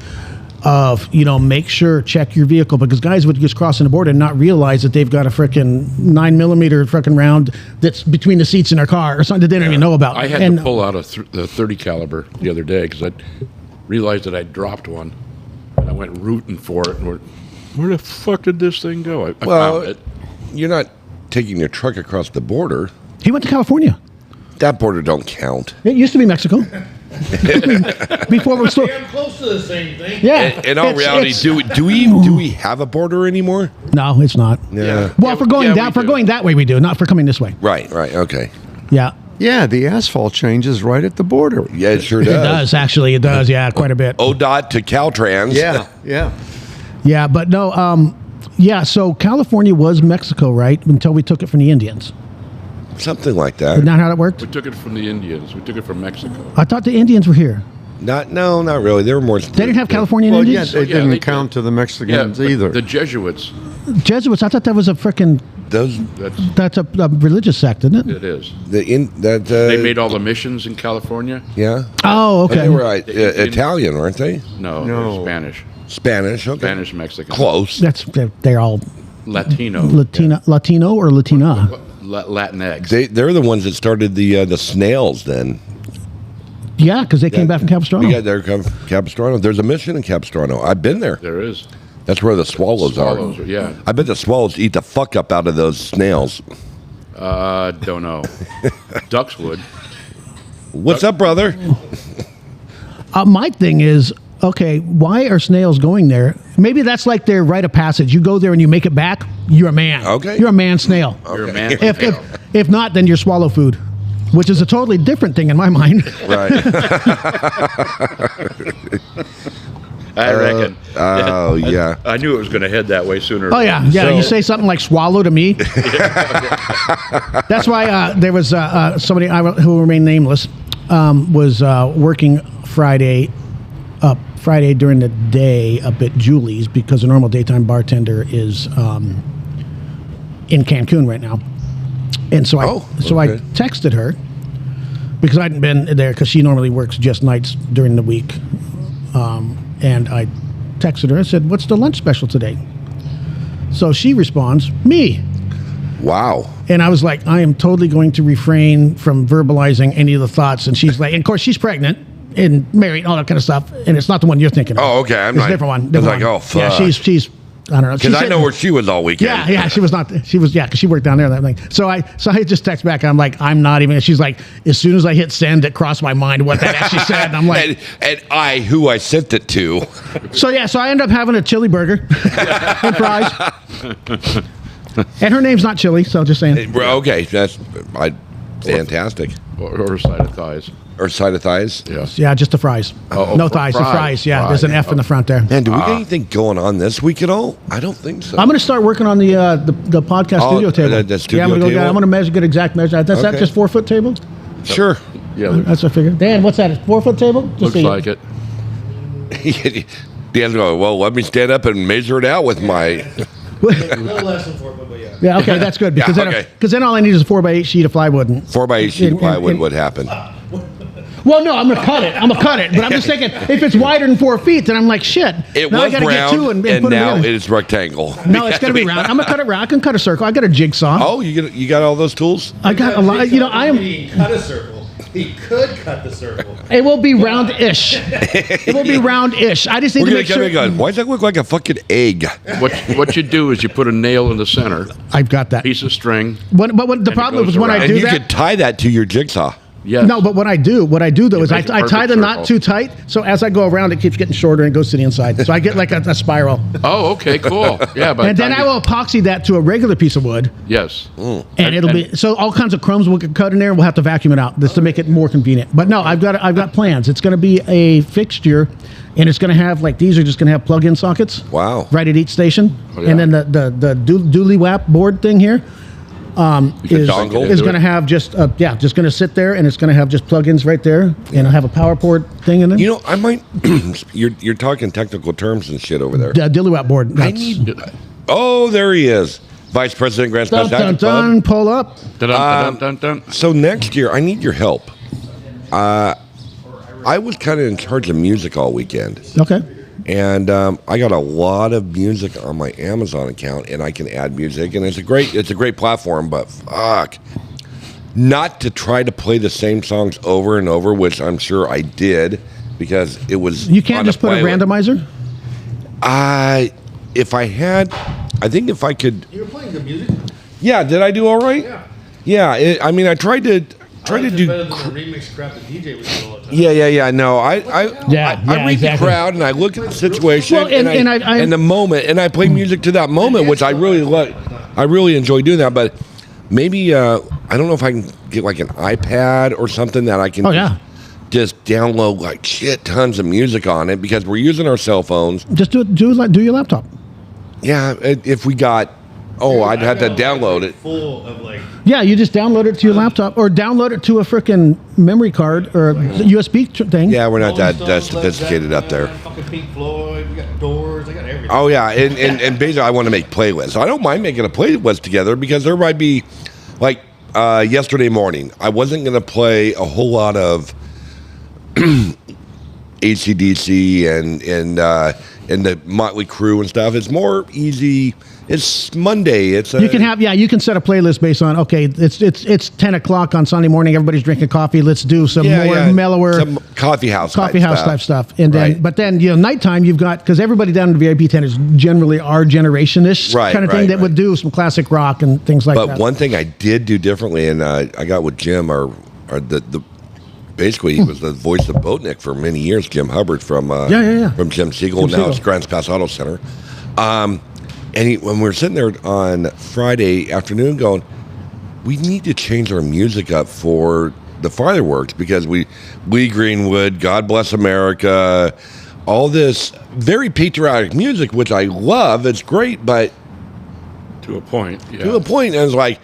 Make sure, check your vehicle, because guys would just crossing the border and not realize that they've got a frickin' 9mm frickin' round that's between the seats in their car or something that they don't even know about. I had to pull out the 30 caliber the other day because I realized that I dropped one, and I went rooting for it. And where the fuck did this thing go? I found it. You're not taking your truck across the border. He went to California. That border don't count. It used to be Mexico. Before we're still damn close to the same thing. Yeah. In all reality, do we have a border anymore? No, it's not. Yeah. Well, for going that way, we do. Not for coming this way. Right. Okay. Yeah. Yeah, the asphalt changes right at the border. Yeah, it sure does. It does, actually. It does, yeah, quite a bit. ODOT to Caltrans. Yeah, but no, so California was Mexico, right? Until we took it from the Indians. Something like that. Isn't that how that worked? We took it from the Indians. We took it from Mexico. I thought the Indians were here. Not really. They were more. They didn't have Californian Indians? Yeah, they didn't count to the Mexicans either. The Jesuits. Jesuits, I thought that was a frickin'... That's a religious sect, isn't it? It is. They made all the missions in California. Yeah. Oh, okay. But they were Italian, weren't they? No, they're Spanish. Spanish, okay. Spanish Mexican. Close. They're all Latino. Latino or Latina? Latinx. They're the ones that started the snails then. Yeah, because they came back from Capistrano. Yeah, they're from Capistrano. There's a mission in Capistrano. I've been there. There is. That's where the swallows are. Yeah. I bet the swallows eat the fuck up out of those snails. Don't know. Ducks would. What's up, brother? My thing is, okay, why are snails going there? Maybe that's like their rite of passage. You go there and you make it back, you're a man. Okay. You're a man snail. Okay. You're a man. If not, then you're swallow food, which is a totally different thing in my mind. Right. I reckon. Oh, yeah. I knew it was going to head that way sooner. Oh, yeah. Yeah, you say something like swallow to me. That's why there was somebody who remained nameless was working Friday during the day up at Julie's because a normal daytime bartender is in Cancun right now. And so I texted her because I hadn't been there because she normally works just nights during the week. And I texted her. I said, "What's the lunch special today?" So she responds, "Me." Wow. And I was like, I am totally going to refrain from verbalizing any of the thoughts. And she's like, and of course, she's pregnant and married, all that kind of stuff. And it's not the one you're thinking of. Oh, okay. It's a different one. I was Different like, one. oh, fuck. Yeah, she's I don't know. Because I know where she was all weekend. Yeah, she was not. She was, because she worked down there and everything. So I just text back. I'm like, I'm not even. She's like, as soon as I hit send, it crossed my mind what that actually said. And I'm like, who I sent it to. So I ended up having a chili burger and fries. And her name's not Chili, so just saying. Okay, that's fantastic. Or a side of thighs. Or side of thighs? Yes. Yeah, just the fries. No thighs, the fries. Yeah, there's an F in the front there. Man, do we got anything going on this week at all? I don't think so. I'm going to start working on the podcast studio table. The studio I'm table? I'm going to get exact measure. That's that just 4-foot table? Sure. Yeah. That's what I figured. Dan, what's that? A 4-foot table? Looks like it. Dan's going, well, let me stand up and measure it out with my... A little less than 4 foot, but yeah. Yeah, okay, that's good. Because then all I need is a 4x8 sheet of plywood. 4x8 sheet of plywood would happen. Well, no, I'm going to cut it. But I'm just thinking, if it's wider than 4 feet, then I'm like, shit. It now was I gotta round, get two and and put now it in. it's rectangle. No, it's going to be round. I'm going to cut it round. I can cut a circle. I got a jigsaw. Oh, you got all those tools? I got a lot. I am. He cut a circle. He could cut the circle. It will be round-ish. It will be round-ish. I just need to make sure. Why does that look like a fucking egg? What you do is you put a nail in the center. I've got that. Piece of string. But the problem is when I do and you that. could tie that to your jigsaw. Yes. No, but what I do though is I tie the knot circle. too tight, so as I go around, it keeps getting shorter and goes to the inside. So I get like a spiral. Oh, okay, cool. Yeah, but and then I will epoxy that to a regular piece of wood. Yes. And it'll be so all kinds of crumbs will get cut in there. And we'll have to vacuum it out just to make it more convenient. But no, I've got plans. It's going to be a fixture, and it's going to have these are just going to have plug-in sockets. Wow. Right at each station, Oh, yeah. and then the dually wrap board thing here. Is going to have just going to sit there, and it's going to have just plugins right there, and it'll have a power port thing in it. You know, I might. you're talking technical terms and shit over there. Dually wrap board. Oh, there he is, Vice President Grants Dun, dun, dun, pull up. So next year, I need your help. I was kind of in charge of music all weekend. Okay. And I got a lot of music on my Amazon account, and I can add music, and it's a great platform. But fuck, not to try to play the same songs over and over, which I'm sure I did because it was. You can't just put a randomizer. If I could. You were playing good music. Yeah, did I do all right? Yeah. Yeah, I tried to do better than the remix crap that DJ was doing all the time. Yeah. No, I read the exactly. crowd and I look at the situation and the moment, and I play music to that moment, which I really like. I really enjoy doing that. But maybe I don't know if I can get like an iPad or something that I can. Just download like shit tons of music on it because we're using our cell phones. Just do your laptop. Yeah, if we got. Oh, I'd have to download it. Full of Yeah, you just download it to your laptop or download it to a freaking memory card or USB thing. Yeah, we're not that sophisticated up there. Fucking Pink Floyd, we got Doors, I got everything. Oh yeah, and basically I want to make playlists. I don't mind making a playlist together because there might be, like yesterday morning, I wasn't going to play a whole lot of AC/DC and the Motley Crue and stuff. It's more easy. It's Monday. You can set a playlist based on it's 10 o'clock on Sunday morning. Everybody's drinking coffee. Let's do some mellower some coffee house type stuff. And then, but then nighttime you've got because everybody down in the VIP tent is generally our generation-ish kind of thing that would do some classic rock and things like that. But one thing I did do differently, and I got with Jim, basically he was the voice of Boatnik for many years. Jim Hubbard from Jim Siegel. Now it's Grants Pass Auto Center. And when we were sitting there on Friday afternoon going, we need to change our music up for the fireworks because we Greenwood, God Bless America, all this very patriotic music, which I love. It's great, but to a point. Yeah. To a point, and I was like,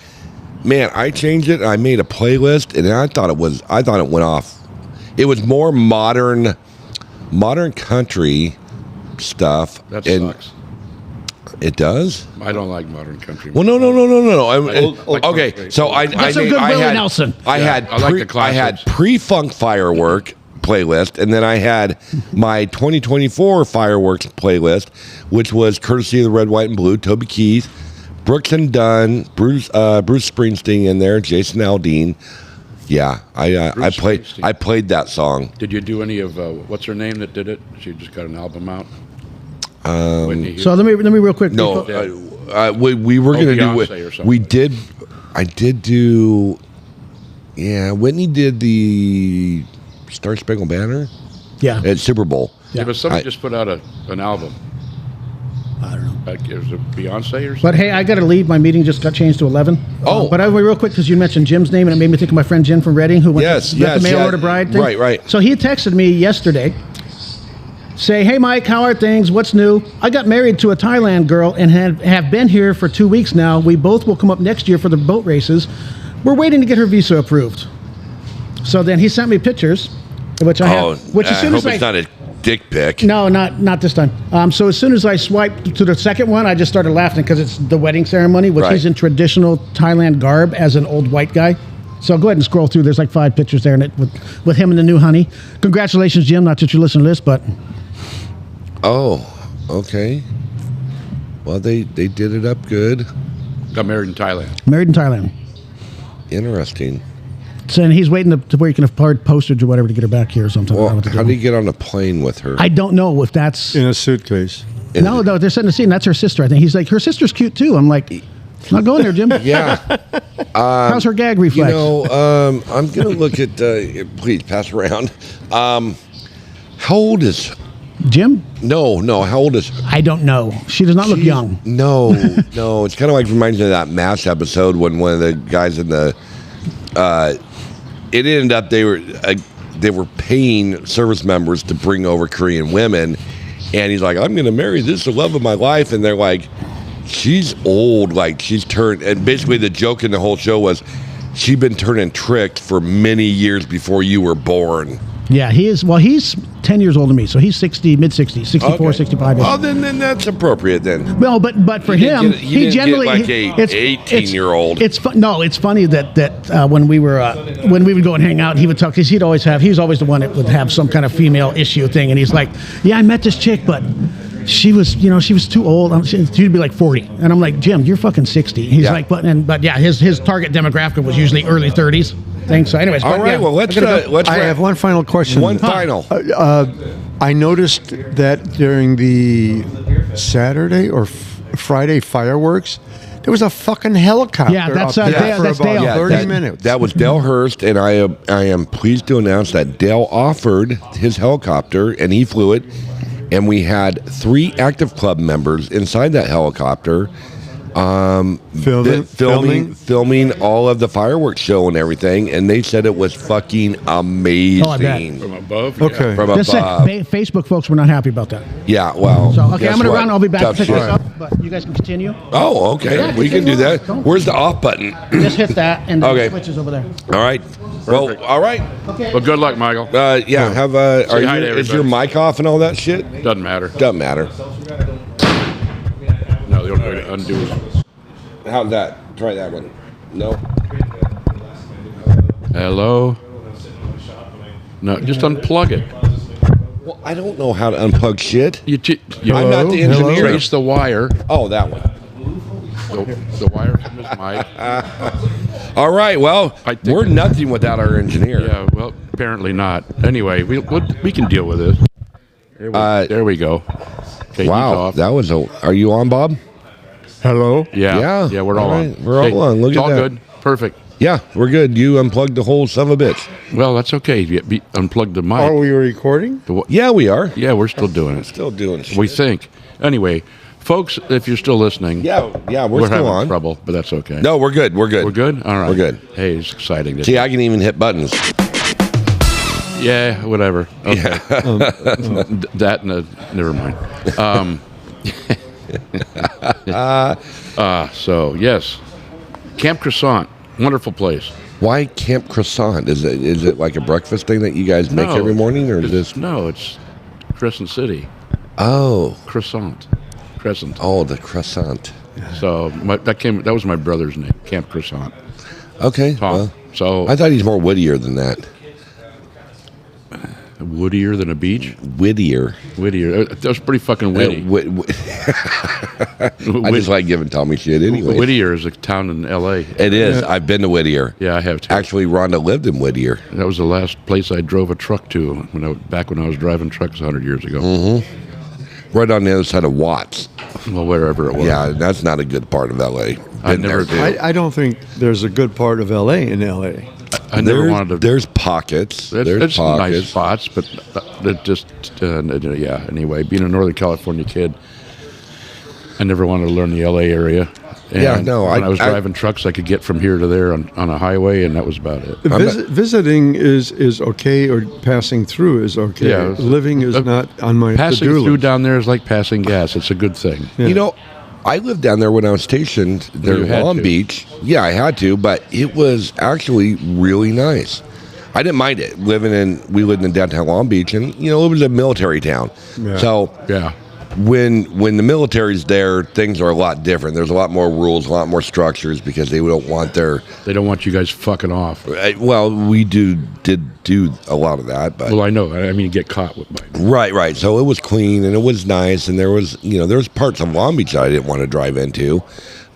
man, I changed it. And I made a playlist, and I thought it went off. It was more modern country stuff. That sucks. It does? I don't like modern country. Well, no. Okay, so I had pre-funk firework playlist, and then I had my 2024 fireworks playlist, which was courtesy of the Red, White, and Blue, Toby Keith, Brooks and Dunn, Bruce Springsteen in there, Jason Aldean. Yeah, I played that song. Did you do any of what's her name that did it? She just got an album out. So let me real quick. No, we were going to do it. We did. I did do. Yeah, Whitney did the Star Spangled Banner. Yeah, at Super Bowl. Yeah, but somebody just put out an album. I don't know. Like, it was a Beyonce or something? But hey, I got to leave. My meeting just got changed to 11. Oh. But I real quick, because you mentioned Jim's name, and it made me think of my friend Jim from Reading, who went to the mail order bride thing. Right. So he had texted me yesterday, say, hey, Mike, how are things? What's new? I got married to a Thailand girl and have been here for 2 weeks now. We both will come up next year for the boat races. We're waiting to get her visa approved. So then he sent me pictures, which I have. Which as soon as it's not a dick pic. No, not this time. So as soon as I swiped to the second one, I just started laughing because it's the wedding ceremony, which he's in traditional Thailand garb as an old white guy. So go ahead and scroll through. There's like 5 pictures there with him and the new honey. Congratulations, Jim. Not that you listen to this, but... Oh, okay. Well, they did it up good. Got married in Thailand. Married in Thailand. Interesting. So, and he's waiting to where you can afford postage or whatever to get her back here or something. Well, how do you get on a plane with her? I don't know if that's... In a suitcase. No, they're setting the scene. That's her sister, I think. He's like, her sister's cute, too. I'm like, not going there, Jim. Yeah. How's her gag reflex? You know, I'm going to look at... please, pass around. How old is... Jim? No. How old is... I don't know. She does not look young. No. It's kind of like reminds me of that MASH episode when one of the guys in the... it ended up they were paying service members to bring over Korean women, and he's like, I'm going to marry this the love of my life, and they're like, she's old, like she's turned, and basically the joke in the whole show was she'd been turning tricks for many years before you were born. Yeah, he is. Well, he's 10 years older than me, so he's 60, mid-60s, 64, okay. 65. Well, then that's appropriate then. Well, but for him, he generally like a 18-year-old. It's funny that when we would go and hang out, he would talk because he was always the one that would have some kind of female issue thing, and he's like, yeah, I met this chick, but she was too old. She'd be like 40, and I'm like, Jim, you're fucking 60. He's like, but yeah, his target demographic was usually early 30s. Thanks. So, anyways, all right. Well, let's. I have one final question. I noticed that during the Saturday or Friday fireworks, there was a fucking helicopter. Yeah, that's up there for that's about Dale. 30 minutes. That was Dale Hurst, and I am pleased to announce that Dale offered his helicopter, and he flew it, and we had 3 active club members inside that helicopter. Filming all of the fireworks show and everything, and they said it was fucking amazing. Oh, I bet. From above? Okay. From above. Facebook folks were not happy about that. Yeah, well. So, okay, I'm going to run. I'll be back to pick this shit. up, but you guys can continue. Oh, okay. Yeah, we can do that. Where's the off button? Just hit that, and Okay. the switch is over there. All right. Well, all right. Okay. Well, good luck, Michael. Yeah, have is your mic off and all that shit? Doesn't matter. Doesn't matter. No, the only way to undo is... How's that? Try that one. No. Hello? No, just unplug it. Well, I don't know how to unplug shit. I'm not the engineer. Trace the wire. Oh, that one. The wire from his mic. All right. Well, we're nothing without our engineer. Yeah. Well, apparently not. Anyway, we can deal with this. There we go. Okay, wow. That was Are you on, Bob? Hello? Yeah. Yeah, we're all on. We're all on. Look it's at all that. good. Perfect. Yeah, we're good. You unplugged the whole son of a bitch. Well, that's okay. You unplugged the mic. Are we recording? Yeah, we are. Yeah, we're still doing it. Still doing shit. We think. Anyway, folks, if you're still listening. Yeah, we're still having on. trouble, but that's okay. No, we're good. We're good. We're good? All right. We're good. Hey, it's exciting. See, I can even hit buttons. Yeah, whatever. Okay. Yeah. That, never mind. So, yes. Camp Croissant. Wonderful place. Why Camp Croissant? Is it like a breakfast thing that you guys make every morning, or is this? No, it's Crescent City. Oh, Crescent. Oh, the croissant. So that was my brother's name, Camp Croissant. Okay. Tom. Well, so I thought he's more wittier than that. Woodier than a beach? Whittier. That was pretty fucking witty. I just like giving Tommy shit anyway. Whittier is a town in L.A. It is. I've been to Whittier. Yeah, I have too. Actually, Rhonda lived in Whittier. That was the last place I drove a truck to back when I was driving trucks 100 years ago. Mm-hmm. Right on the other side of Watts. Well, wherever it was. Yeah, that's not a good part of L.A. I don't think there's a good part of L.A. in L.A. I never wanted to. There's pockets. There's nice spots, but it just Anyway, being a Northern California kid, I never wanted to learn the L.A. area. And when I was driving trucks, I could get from here to there on a highway, and that was about it. Visiting is okay, or passing through is okay. Yeah, living is not on my passing to-do through list. down there is like passing gas. It's a good thing. Yeah. You know, I lived down there when I was stationed there in Long Beach. Yeah, I had to, but it was actually really nice. I didn't mind it. We lived in downtown Long Beach, and it was a military town. Yeah. So when the military's there, things are a lot different. There's a lot more rules, a lot more structures, because they don't want you guys fucking off. Well, we did do a lot of that, but well, I know. I mean, get caught with mine. Right. So it was clean and it was nice, and there was parts of Long Beach that I didn't want to drive into,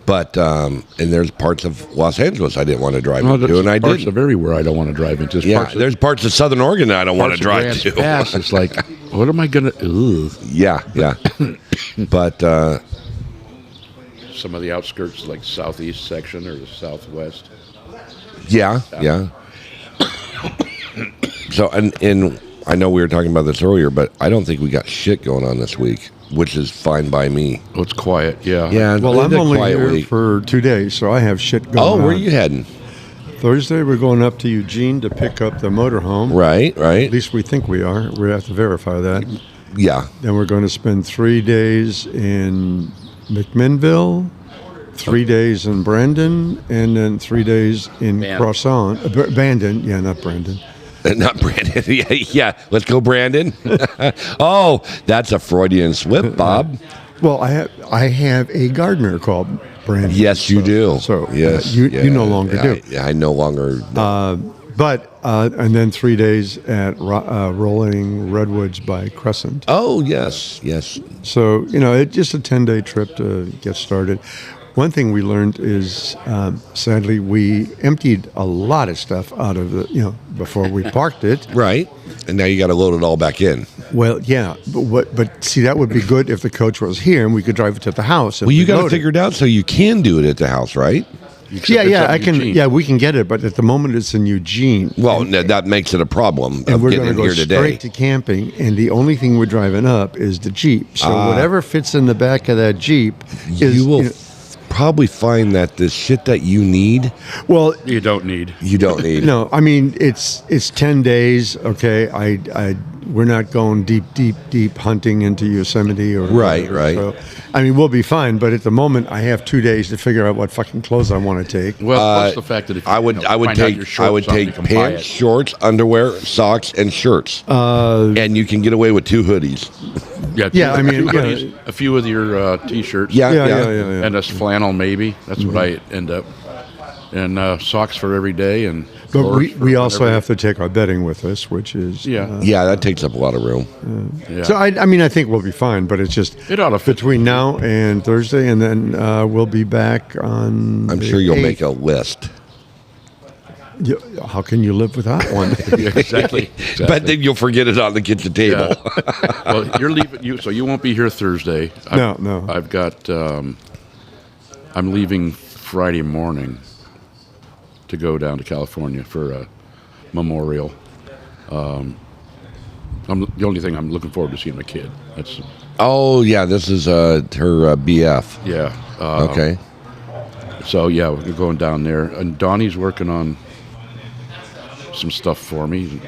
but and there's parts of Los Angeles I didn't want to drive into, and I did. Parts of everywhere I don't want to drive into. There's parts of Southern Oregon that I don't want to drive to. Pass, it's like, what am I gonna? Yeah. But some of the outskirts, like southeast section or the southwest. Yeah. So and I know we were talking about this earlier, but I don't think we got shit going on this week, which is fine by me. Oh, it's quiet. Yeah. Well, I'm only here for 2 days, so I have shit going on. Oh, where are you heading? Thursday, we're going up to Eugene to pick up the motorhome. Right. At least we think we are. We have to verify that. Yeah. Then we're going to spend 3 days in McMinnville, 3 days in Brandon, and then 3 days in Croissant. Bandon. Yeah, not Brandon. Not Brandon. Yeah. Let's go, Brandon. Oh, that's a Freudian slip, Bob. Well, I have a gardener called Brandon. Yes, you do. So yes, you no longer do. I no longer. And then 3 days at Rolling Redwoods by Crescent. Oh yes. So it's just a 10-day trip to get started. One thing we learned is, sadly, we emptied a lot of stuff out of before we parked it. Right. And now you got to load it all back in. Well, yeah, but see, that would be good if the coach was here and we could drive it to the house. Well, you got to figure it out so you can do it at the house, right? I can. Eugene. Yeah, we can get it, but at the moment it's in Eugene. Well, that makes it a problem. And we're going to go straight to camping, and the only thing we're driving up is the Jeep. So whatever fits in the back of that Jeep you will probably find that the shit that you need. Well, you don't need. No, I mean it's 10 days. Okay, we're not going deep hunting into Yosemite or right. So, I mean, we'll be fine. But at the moment, I have 2 days to figure out what fucking clothes I want to take. Well, what's the fact that if I would take pants, shorts, underwear, socks, and shirts, and you can get away with 2 hoodies. I mean, hoodies, a few of your t-shirts. Yeah. And a flannel, maybe. That's what I end up. And socks for every day, but we also have to take our bedding with us, which is that takes up a lot of room. So I mean I think we'll be fine, but it's just between now and Thursday, and then we'll be back on. I'm sure you'll make a list. How can you live without one? Exactly. But then you'll forget it on the kitchen table. Yeah. Well, you're leaving. So you won't be here Thursday. No. I've got. I'm leaving Friday morning to go down to California for a memorial. The only thing I'm looking forward to seeing my kid. That's. Oh yeah, this is her BF. Yeah. Okay. So yeah, we're going down there, and Donnie's working on some stuff for me. He's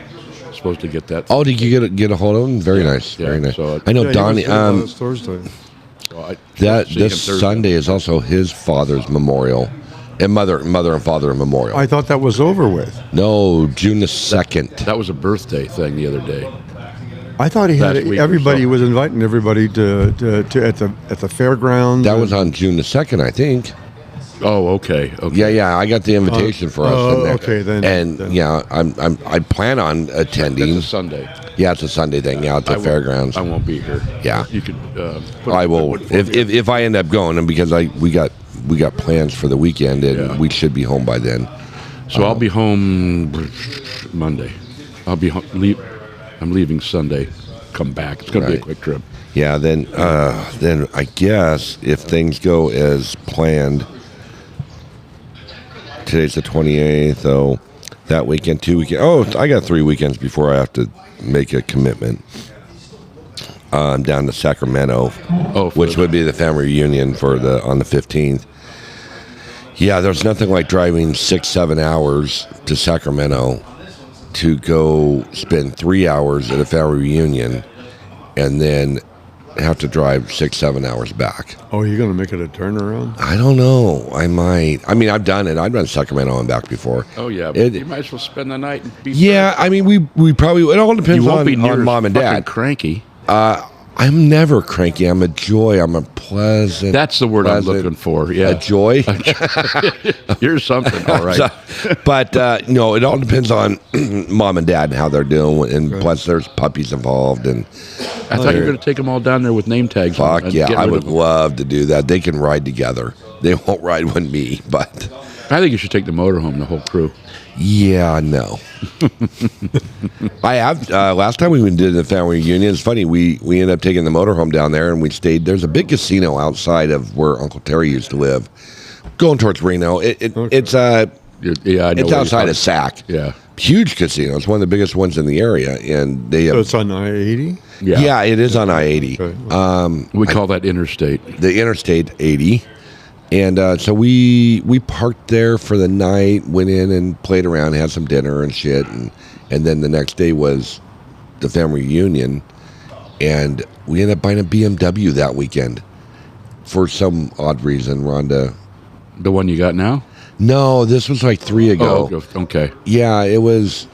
supposed to get that. Oh, did you get a hold of him? Very nice. Very nice. So I know Donnie. Thursday. So this Sunday is also his father's memorial. And mother and father memorial. I thought that was over with. No, June the 2nd. That was a birthday thing the other day. I thought he had everybody was inviting everybody to at the fairgrounds. That was on June the 2nd, I think. Oh, okay. Yeah. I got the invitation for us. Okay, then. I plan on attending. That's a Sunday. Yeah, it's a Sunday thing. Yeah, at the fairgrounds. I won't be here. Yeah, you could. I will if I end up going, and because we got plans for the weekend, and we should be home by then. So I'll be home Monday. I'll be I'm leaving Sunday. Come back. It's going to be a quick trip. Yeah. Then I guess if things go as planned, today's the 28th. So that weekend, 2 weekends. Oh, I got 3 weekends before I have to make a commitment. I'm down to Sacramento, which would be the family reunion on the 15th. Yeah, there's nothing like driving 6-7 hours to Sacramento to go spend 3 hours at a family reunion and then have to drive 6-7 hours back. Oh, you're going to make it a turnaround? I don't know. I might. I mean, I've done it. I've done Sacramento and back before. Oh, yeah. You might as well spend the night and be fresh. I mean, we probably, it all depends on mom and dad. Cranky. I'm never cranky. I'm a joy. I'm a pleasant. That's the word I'm looking for. Yeah, a joy. You're something, all right. But no, it all depends on mom and dad and how they're doing, and plus there's puppies involved. And I thought you were going to take them all down there with name tags. Fuck yeah, I would love to do that. They can ride together. They won't ride with me, but I think you should take the motorhome, the whole crew. Yeah, no. I have. Last time we did the family reunion, it's funny. We ended up taking the motorhome down there, and we stayed. There's a big casino outside of where Uncle Terry used to live, going towards Reno. It's it's outside of Sac. Yeah, huge casino. It's one of the biggest ones in the area, and they. So it's on I-80. Yeah, it is on I-80. Okay. We call that interstate. The Interstate 80. And so we parked there for the night, went in and played around, had some dinner and shit, and then the next day was the family reunion, and we ended up buying a BMW that weekend for some odd reason. Rhonda, the one you got now? No, this was like 3 ago. Oh, okay. Yeah, it was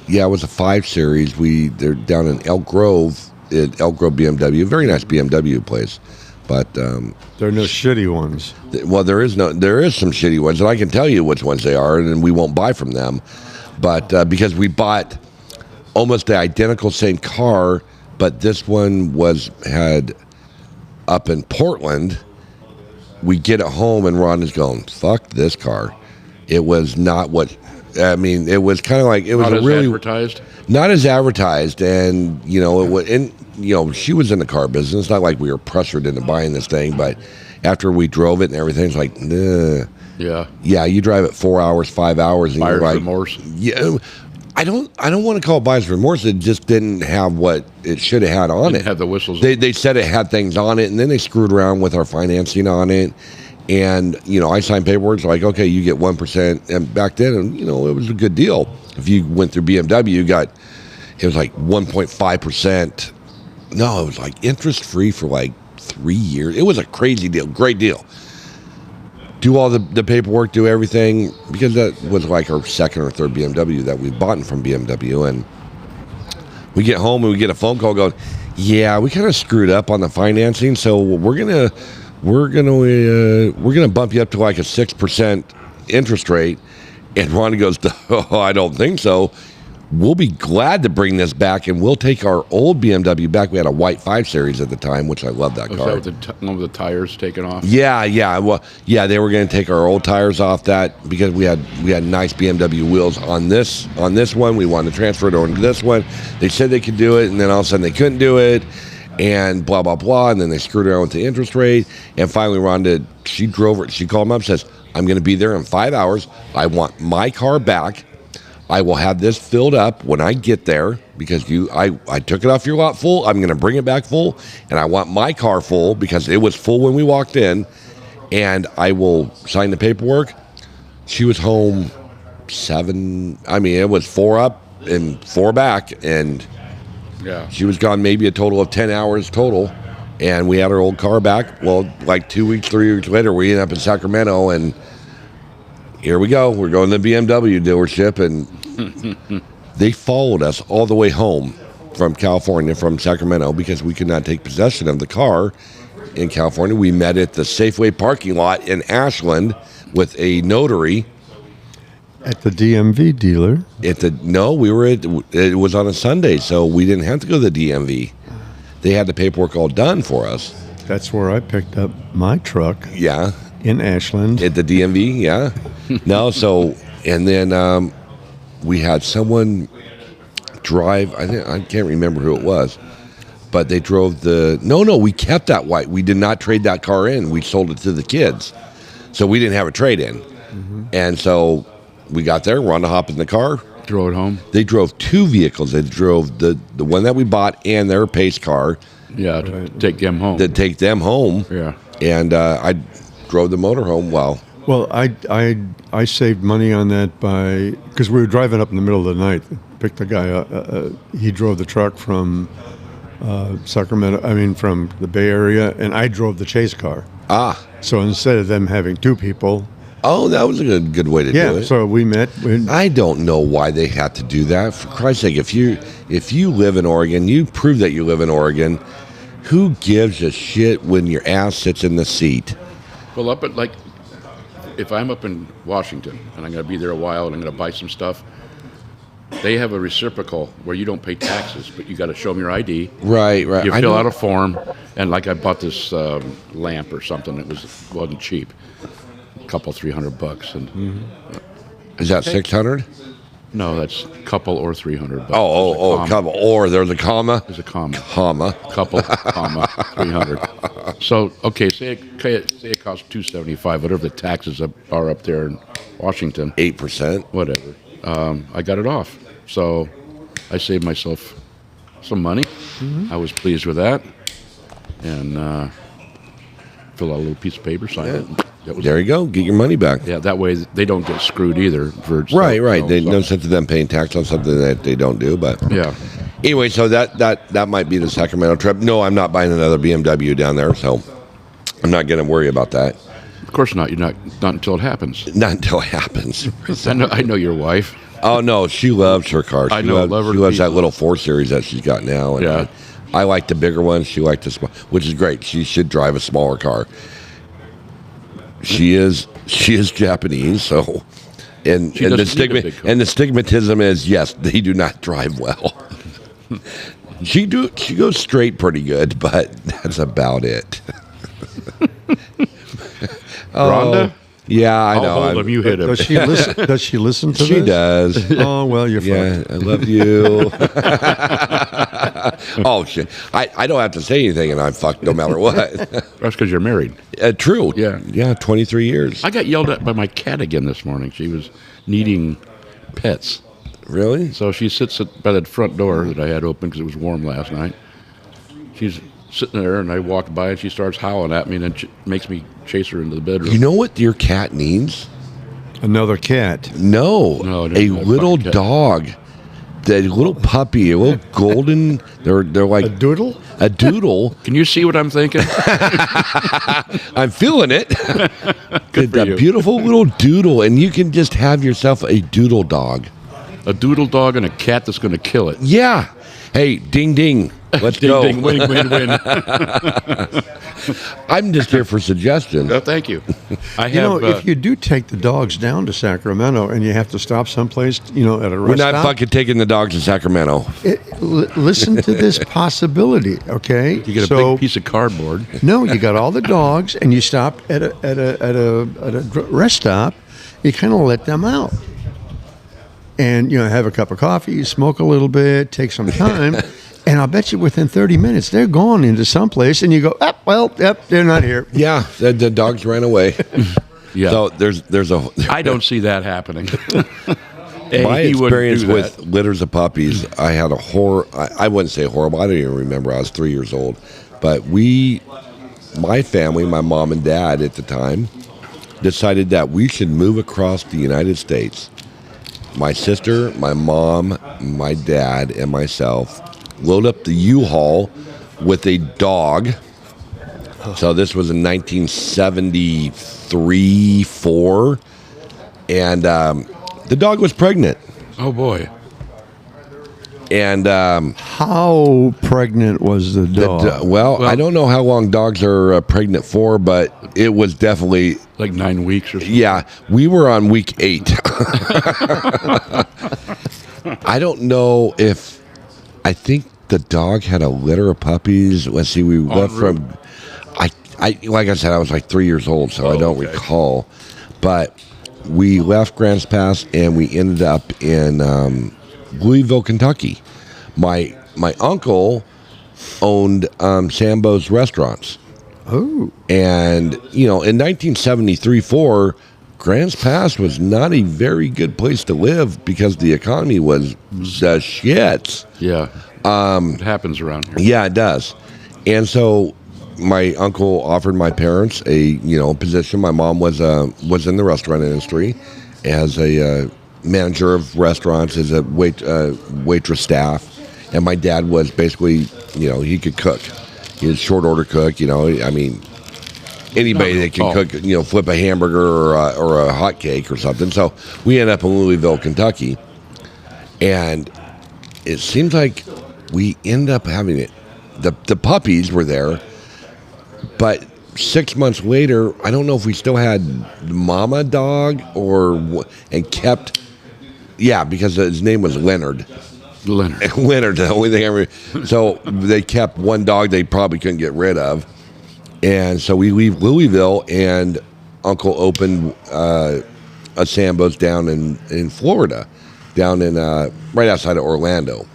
a 5 Series. They're down in Elk Grove BMW, a very nice BMW place. But there are no shitty ones. Well, there is some shitty ones, and I can tell you which ones they are, and we won't buy from them. But because we bought almost the identical same car, but this one had up in Portland. We get it home, and Ron is going, "Fuck this car." It was not what. I mean, it was kind of like it was not really advertised. Not as advertised, and it was. And she was in the car business. It's not like we were pressured into buying this thing, but after we drove it and everything's like, nah. Yeah, you drive it 4 hours, 5 hours, and buyer's you're like, remorse. Yeah, I don't want to call it buyer's remorse. It just didn't have what it should have had on it. Didn't have the whistles. They said it had things on it, and then they screwed around with our financing on it. And I signed paperwork. It's like, okay, you get 1%. And back then, it was a good deal. If you went through BMW, it was like 1.5%. No, it was like interest free for like 3 years. It was a crazy deal, great deal. Do all the paperwork, do everything, because that was like our second or third BMW that we bought from BMW. And we get home and we get a phone call going, yeah, we kind of screwed up on the financing, so we're gonna bump you up to like a 6% interest rate. And Ronnie goes, oh, I don't think so. We'll be glad to bring this back, and we'll take our old BMW back. We had a white 5 Series at the time, which I love that car. Is that one with the tires taken off? Yeah. Well, yeah, they were going to take our old tires off that because we had nice BMW wheels on this one. We wanted to transfer it over to this one. They said they could do it, and then all of a sudden they couldn't do it, and blah, blah, blah, and then they screwed around with the interest rate, and finally Rhonda, she called them up and says, I'm going to be there in 5 hours. I want my car back. I will have this filled up when I get there because I took it off your lot full. I'm going to bring it back full, and I want my car full because it was full when we walked in, and I will sign the paperwork. She was home 7. I mean, it was 4 up and 4 back, and yeah, she was gone maybe a total of 10 hours total, and we had our old car back. Well, like 2 weeks, 3 weeks later, we ended up in Sacramento, and here we go. We're going to the BMW dealership, and they followed us all the way home from California, from Sacramento, because we could not take possession of the car in California. We met at the Safeway parking lot in Ashland with a notary, At the DMV dealer. We were it was on a Sunday, so we didn't have to go to the DMV. They had the paperwork all done for us. That's where I picked up my truck. Yeah. In Ashland. At the DMV, yeah. No, so, and then we had someone drive, I can't remember who it was, but they drove we kept that white. We did not trade that car in. We sold it to the kids. So we didn't have a trade-in. Mm-hmm. And so we got there, we're on the hop in the car. Drove it home? They drove 2 vehicles. They drove the one that we bought and their pace car. Yeah, to take them home. To take them home. Yeah. And I drove the motor home. Well, I saved money on that because we were driving up in the middle of the night. Picked the guy up. He drove the truck from Sacramento, from the Bay Area, and I drove the chase car. Ah. So instead of them having 2 people. Oh, that was a good way to do it. Yeah, so we met. I don't know why they had to do that. For Christ's sake, if you live in Oregon, you prove that you live in Oregon. Who gives a shit when your ass sits in the seat? Well, if I'm up in Washington and I'm going to be there a while and I'm going to buy some stuff, they have a reciprocal where you don't pay taxes, but you got to show them your ID. Right. You fill out a form, and I bought this lamp or something. It wasn't cheap, a couple $300, and is that 600? No, that's couple or $300. Couple or there's a comma. There's a comma. Couple, comma, 300. So say it costs $275, whatever the taxes are up there in Washington. 8%. Whatever. I got it off, so I saved myself some money. Mm-hmm. I was pleased with that, and fill out a little piece of paper, sign it. There you go. Get your money back. Yeah, that way they don't get screwed either. Right. No sense of them paying tax on something that they don't do. But yeah. Anyway, so that might be the Sacramento trip. No, I'm not buying another BMW down there, so I'm not going to worry about that. Of course not. You're not until it happens. Not until it happens. I know your wife. Oh no, she loves her car. She loves that little 4 Series that she's got now. And yeah. I like the bigger one. She liked the small, which is great. She should drive a smaller car. She is Japanese, so and the stigmatism is yes, they do not drive well. She goes straight pretty good, but that's about it. Rhonda? Yeah, I know. Hold him, you hit him. Does she listen to this? She does. Oh, well, you're fine. Yeah, I love you. Oh, shit. I don't have to say anything, and I'm fucked no matter what. That's because you're married. True. Yeah. Yeah, 23 years. I got yelled at by my cat again this morning. She was needing pets. Really? So she sits by the front door that I had open because it was warm last night. She's sitting there, and I walked by, and she starts howling at me, and then makes me chase her into the bedroom. You know what your cat needs? Another cat. No, a little dog. That little puppy, a little golden. They're like a doodle. A doodle. Can you see what I'm thinking? I'm feeling it. That beautiful little doodle, and you can just have yourself a doodle dog. A doodle dog and a cat that's going to kill it. Yeah. Hey, ding ding. Let's ding, go. Ding, win, win, win. I'm just here for suggestions. Oh, thank you. If you do take the dogs down to Sacramento and you have to stop someplace, at a rest We're not stop, fucking taking the dogs to Sacramento. Listen to this possibility, okay? You get a big piece of cardboard. No, you got all the dogs, and you stop at a rest stop. You kind of let them out, and have a cup of coffee, smoke a little bit, take some time. And I'll bet you within 30 minutes, they're gone into someplace, and you go, they're not here. Yeah, the dogs ran away. Yeah. So there's a... I don't see that happening. My experience with litters of puppies, I had a I wouldn't say horrible, I don't even remember, I was 3 years old. But my family, my mom and dad at the time, decided that we should move across the United States. My sister, my mom, my dad, and myself load up the U-Haul with a dog. So this was in 1973, 4, and the dog was pregnant. Oh boy! And how pregnant was the dog? Well, I don't know how long dogs are pregnant for, but it was definitely like 9 weeks or something. Yeah, we were on week 8. I don't know if I think the dog had a litter of puppies. Let's see, we left from. I like I said, I was like 3 years old, so I don't recall. But we left Grants Pass and we ended up in Louisville, Kentucky. My uncle owned Sambo's Restaurants. Oh. And, in 1973-4, Grants Pass was not a very good place to live because the economy was the shits. Yeah. It happens around here. Yeah, it does. And so my uncle offered my parents a position. My mom was in the restaurant industry as a manager of restaurants, as a waitress staff, and my dad was basically he could cook. He was short order cook. I mean anybody that can cook, flip a hamburger or a hot cake or something. So we ended up in Louisville, Kentucky, and it seems like we ended up having it. The puppies were there. But 6 months later, I don't know if we still had mama dog and kept, because his name was Leonard. Leonard, the only thing I remember. So they kept one dog they probably couldn't get rid of. And so we leave Louisville, and Uncle opened a Sambo's down in Florida, down in right outside of Orlando.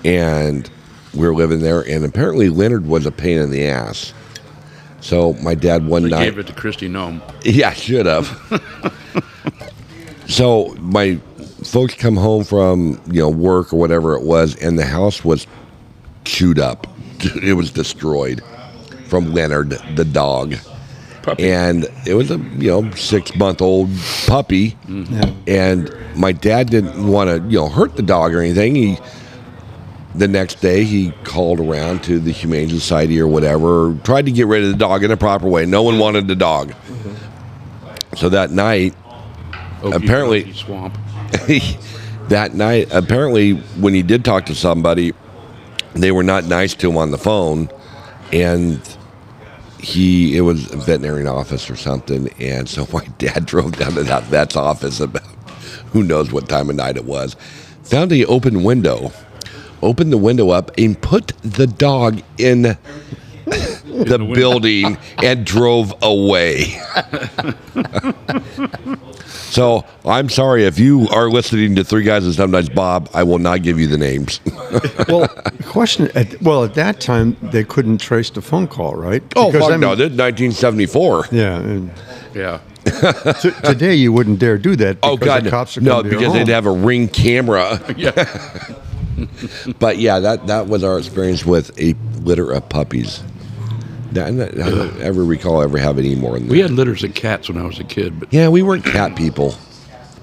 And we were living there, and apparently Leonard was a pain in the ass. So my dad one night gave it to Christy Nome. Yeah, should have. So my folks come home from work or whatever it was, and the house was chewed up. It was destroyed from Leonard, the dog. Puppy. And it was a 6-month-old puppy. Mm-hmm. And my dad didn't want to hurt the dog or anything. The next day, he called around to the Humane Society or whatever, tried to get rid of the dog in a proper way. No one wanted the dog. Mm-hmm. So that night, apparently, swamp. apparently, when he did talk to somebody, they were not nice to him on the phone, and it was a veterinarian office or something, and so my dad drove down to that vet's office about who knows what time of night it was, found the open window, opened the window up, and put the dog in the building and drove away. So I'm sorry if you are listening to Three Guys and Sometimes Bob, I will not give you the names. Well, question. At that time they couldn't trace the phone call, right? Oh, fuck no! 1974. Yeah. Yeah. Today you wouldn't dare do that. Oh God, the cops are no! Because they'd have a Ring camera. Yeah. But yeah, that was our experience with a litter of puppies. I don't ever recall ever having any more than that. We had litters of cats when I was a kid. But yeah, we weren't cat people.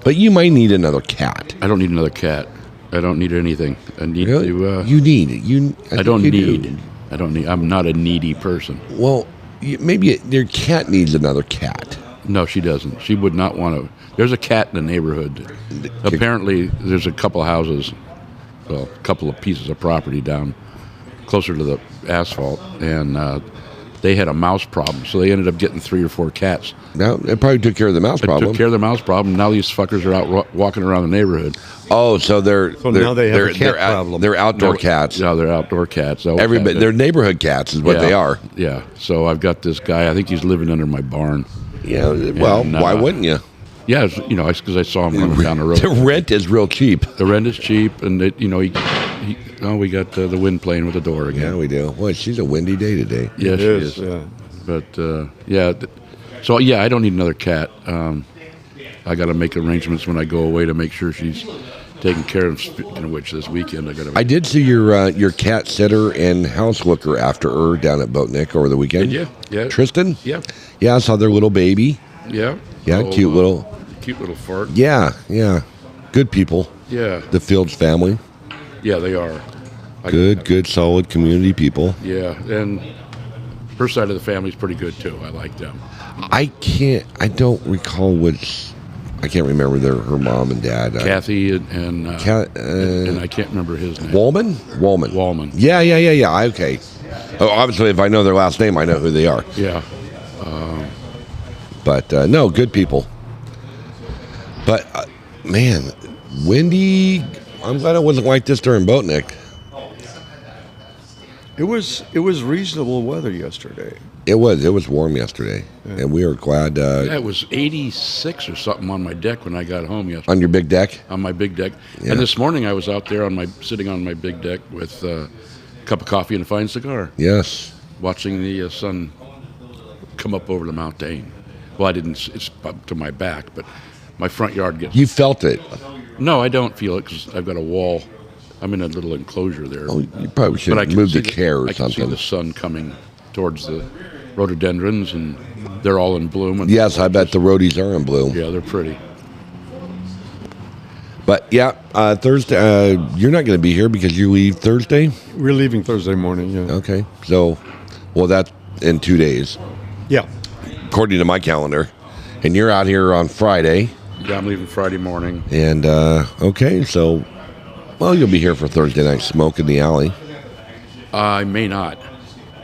But you might need another cat. I don't need another cat. I don't need anything. I need to. You need it. I don't need. I don't need. I'm not a needy person. Well, maybe your cat needs another cat. No, she doesn't. She would not want to. There's a cat in the neighborhood. Apparently, there's a couple of houses, well, a couple of pieces of property down closer to the asphalt, and they had a mouse problem, so they ended up getting 3 or 4 cats. Now, it probably took care of the mouse problem. Took care of the mouse problem. Now these fuckers are out walking around the neighborhood. Oh, so now they have a cat problem. They're outdoor cats. Yeah, they're outdoor cats. Everybody, they're neighborhood cats, is what they are. Yeah. So I've got this guy. I think he's living under my barn. Yeah. Well, why wouldn't you? Yeah, because I saw him running down the road. The rent is real cheap. The rent is cheap, and we got the wind playing with the door again. Yeah, we do. Boy, she's a windy day today. Yeah, she is. Yeah. But so I don't need another cat. I got to make arrangements when I go away to make sure she's taken care of. Speaking of which, this weekend I did see your cat sitter and house looker after her down at Boatneck over the weekend. Did you? Yeah. Tristan? Yeah. Yeah, I saw their little baby. Yeah. Yeah, cute little fart. Yeah. Good people. Yeah. The Fields family. Yeah, they are. Good, solid community people. Yeah, and her side of the family's pretty good too. I like them. I don't recall which. I can't remember her mom and dad. Kathy and I can't remember his name. Wallman. Yeah. Okay. Oh, obviously, if I know their last name, I know who they are. Yeah. But no, good people. But man, windy. I'm glad it wasn't like this during Boatnik. It was reasonable weather yesterday. It was warm yesterday, and we were glad. It was 86 or something on my deck when I got home yesterday. On your big deck? On my big deck. Yeah. And this morning I was out there sitting on my big deck with a cup of coffee and a fine cigar. Yes. Watching the sun come up over the mountain. Well, I didn't. It's up to my back, but my front yard gets. You felt it? No, I don't feel it because I've got a wall. I'm in a little enclosure there. Oh, you probably should move the chair or something. I can see the sun coming towards the rhododendrons, and they're all in bloom. And yes, I bet the rhodies are in bloom. Yeah, they're pretty. But yeah, Thursday, you're not going to be here because you leave Thursday? We're leaving Thursday morning, yeah. Okay. So, well, that's in 2 days. Yeah. According to my calendar. And you're out here on Friday. Yeah, I'm leaving Friday morning. And, okay, so, well, you'll be here for Thursday night smoke in the alley. I may not.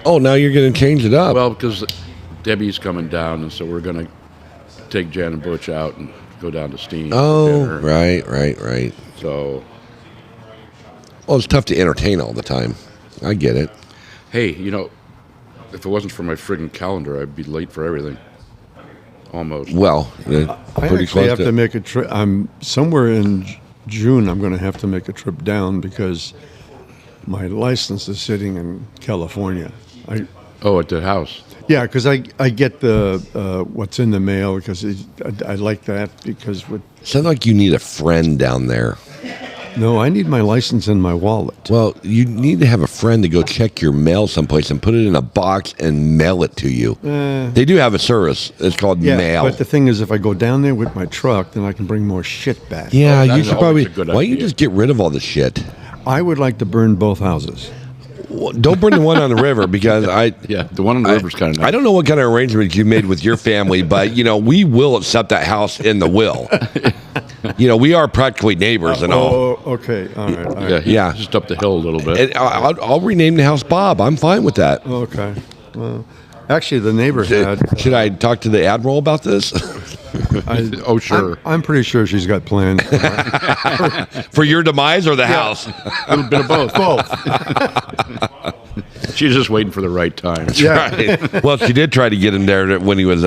Oh, now you're going to change it up. Well, because Debbie's coming down, and so we're going to take Jan and Butch out and go down to Steen. Oh, right. So, well, it's tough to entertain all the time. I get it. Hey, if it wasn't for my friggin' calendar, I'd be late for everything. Almost. Well, I actually have to make a trip. I'm somewhere in June. I'm going to have to make a trip down because my license is sitting in California. At the house. Yeah, because I get the what's in the mail because I like that because sounds like you need a friend down there. No, I need my license in my wallet. Well, you need to have a friend to go check your mail someplace and put it in a box and mail it to you. They do have a service. It's called mail. But the thing is, if I go down there with my truck, then I can bring more shit back. Yeah, you should probably. Why don't you just get rid of all the shit? I would like to burn both houses. Well, don't burn the one on the river because the one on the river's kind of nice. I don't know what kind of arrangements you made with your family, but we will accept that house in the will. We are practically neighbors and all. Oh, okay, all right. Yeah, just up the hill a little bit. And I'll rename the house Bob. I'm fine with that. Okay. Well, actually, the neighbor had. Should I talk to the admiral about this? Sure. I'm pretty sure she's got plans for your demise or the house. A little bit of both. She's just waiting for the right time. Right. Well, she did try to get him there when he was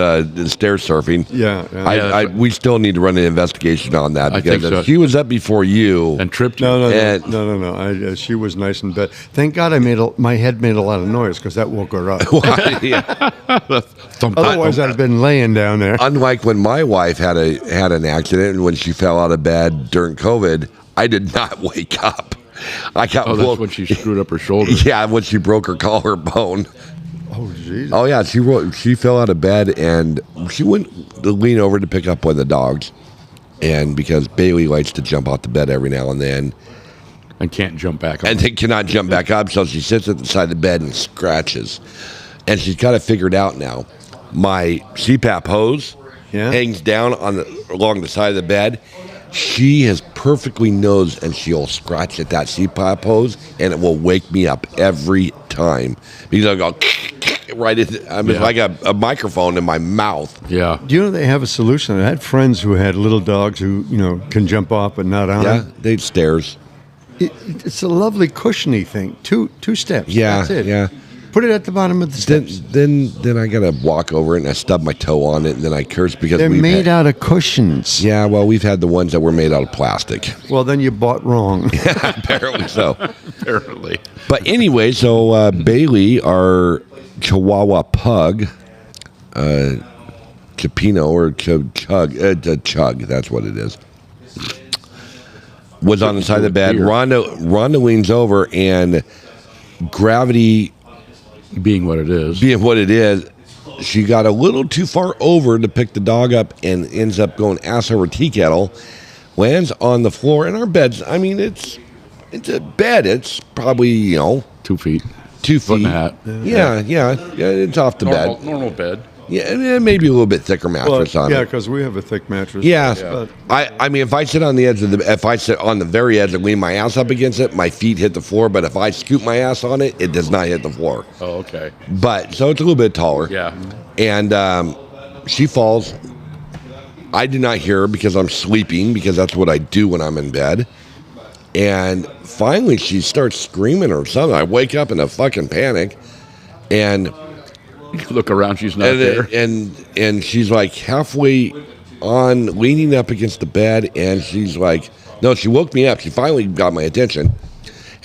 stair surfing. Yeah. We still need to run an investigation on that because so. She was up before you and tripped you. No. She was nice in bed. Thank God my head made a lot of noise because that woke her up. Otherwise, I'd have been laying down there. Unlike when my wife had an accident and when she fell out of bed during COVID, I did not wake up. I got that's when she screwed up her shoulder. Yeah, when she broke her collarbone. Oh, jeez. Oh, yeah, she fell out of bed and she went to lean over to pick up one of the dogs. And because Bailey likes to jump off the bed every now and then. And can't jump back up. And they cannot jump back up, so she sits at the side of the bed and scratches. And she's got it figured out now. My CPAP hose hangs down along the side of the bed. She has perfectly knows, and she'll scratch at that CPAP hose, and it will wake me up every time. Because I'll go right in. It's like a microphone in my mouth. Yeah. Do you know they have a solution? I had friends who had little dogs who can jump off but not on. Yeah, they'd stairs. It's a lovely cushiony thing. Two steps. Yeah, that's it. Yeah. Put it at the bottom of the steps. Then I gotta walk over it and I stub my toe on it and then I curse because they're made out of cushions. Yeah, well, we've had the ones that were made out of plastic. Well, then you bought wrong. Apparently so. Apparently. But anyway, so Bailey, our Chihuahua pug, Chipino or Chug, that's what it is, was on the side of the bed. Rhonda leans over and gravity being what it is, she got a little too far over to pick the dog up and ends up going ass over tea kettle, lands on the floor. And our bed's, I mean, it's a bed. It's probably 2 feet. 2 feet. Foot and a half. Yeah, it's off the bed. Normal bed. Yeah, maybe a little bit thicker mattress on it. Yeah, because we have a thick mattress. Yeah. I mean, if I sit on the edge if I sit on the very edge and lean my ass up against it, my feet hit the floor. But if I scoop my ass on it, it does not hit the floor. Oh, okay. But so it's a little bit taller. Yeah. And she falls. I do not hear her because I'm sleeping, because that's what I do when I'm in bed. And finally, she starts screaming or something. I wake up in a fucking panic, and you look around, she's not there. And she's like halfway on, leaning up against the bed, and she's like, no, she woke me up. She finally got my attention,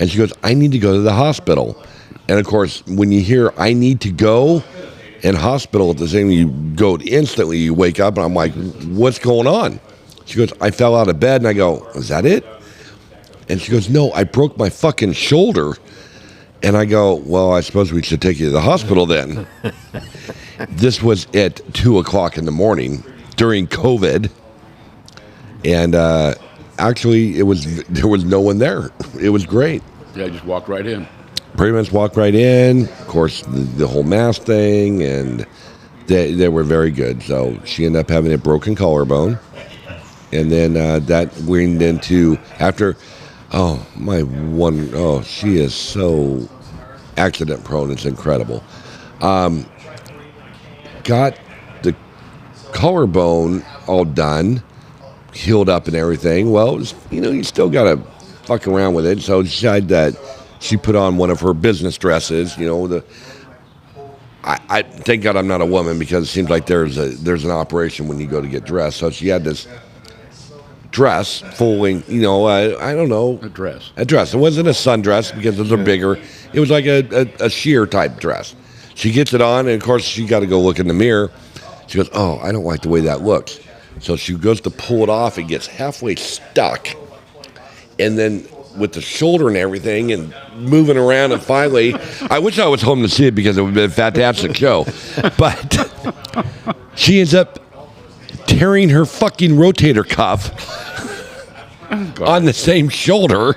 and she goes, I need to go to the hospital. And of course, when you hear I need to go and hospital at the same, you go instantly, you wake up, and I'm like, what's going on? She goes, I fell out of bed, and I go, is that it? And she goes, no, I broke my fucking shoulder. And I go, well, I suppose we should take you to the hospital then. This was at 2 o'clock in the morning during COVID. And actually, there was no one there. It was great. Yeah, just walked right in. Pretty much walked right in. Of course, the whole mask thing, and they were very good. So she ended up having a broken collarbone. And then that went into, after... she is so accident prone. It's incredible. Got the collarbone all done, healed up and everything. Well, you still got to fuck around with it. So she decided that she put on one of her business dresses, I thank God I'm not a woman, because it seems like there's an operation when you go to get dressed. So she had this dress, full-length, I don't know. A dress. It wasn't a sundress because those are bigger. It was like a sheer type dress. She gets it on, and of course she got to go look in the mirror. She goes, oh, I don't like the way that looks. So she goes to pull it off and gets halfway stuck. And then with the shoulder and everything and moving around, and finally, I wish I was home to see it because it would have been a fantastic show. But she ends up tearing her fucking rotator cuff on the same shoulder.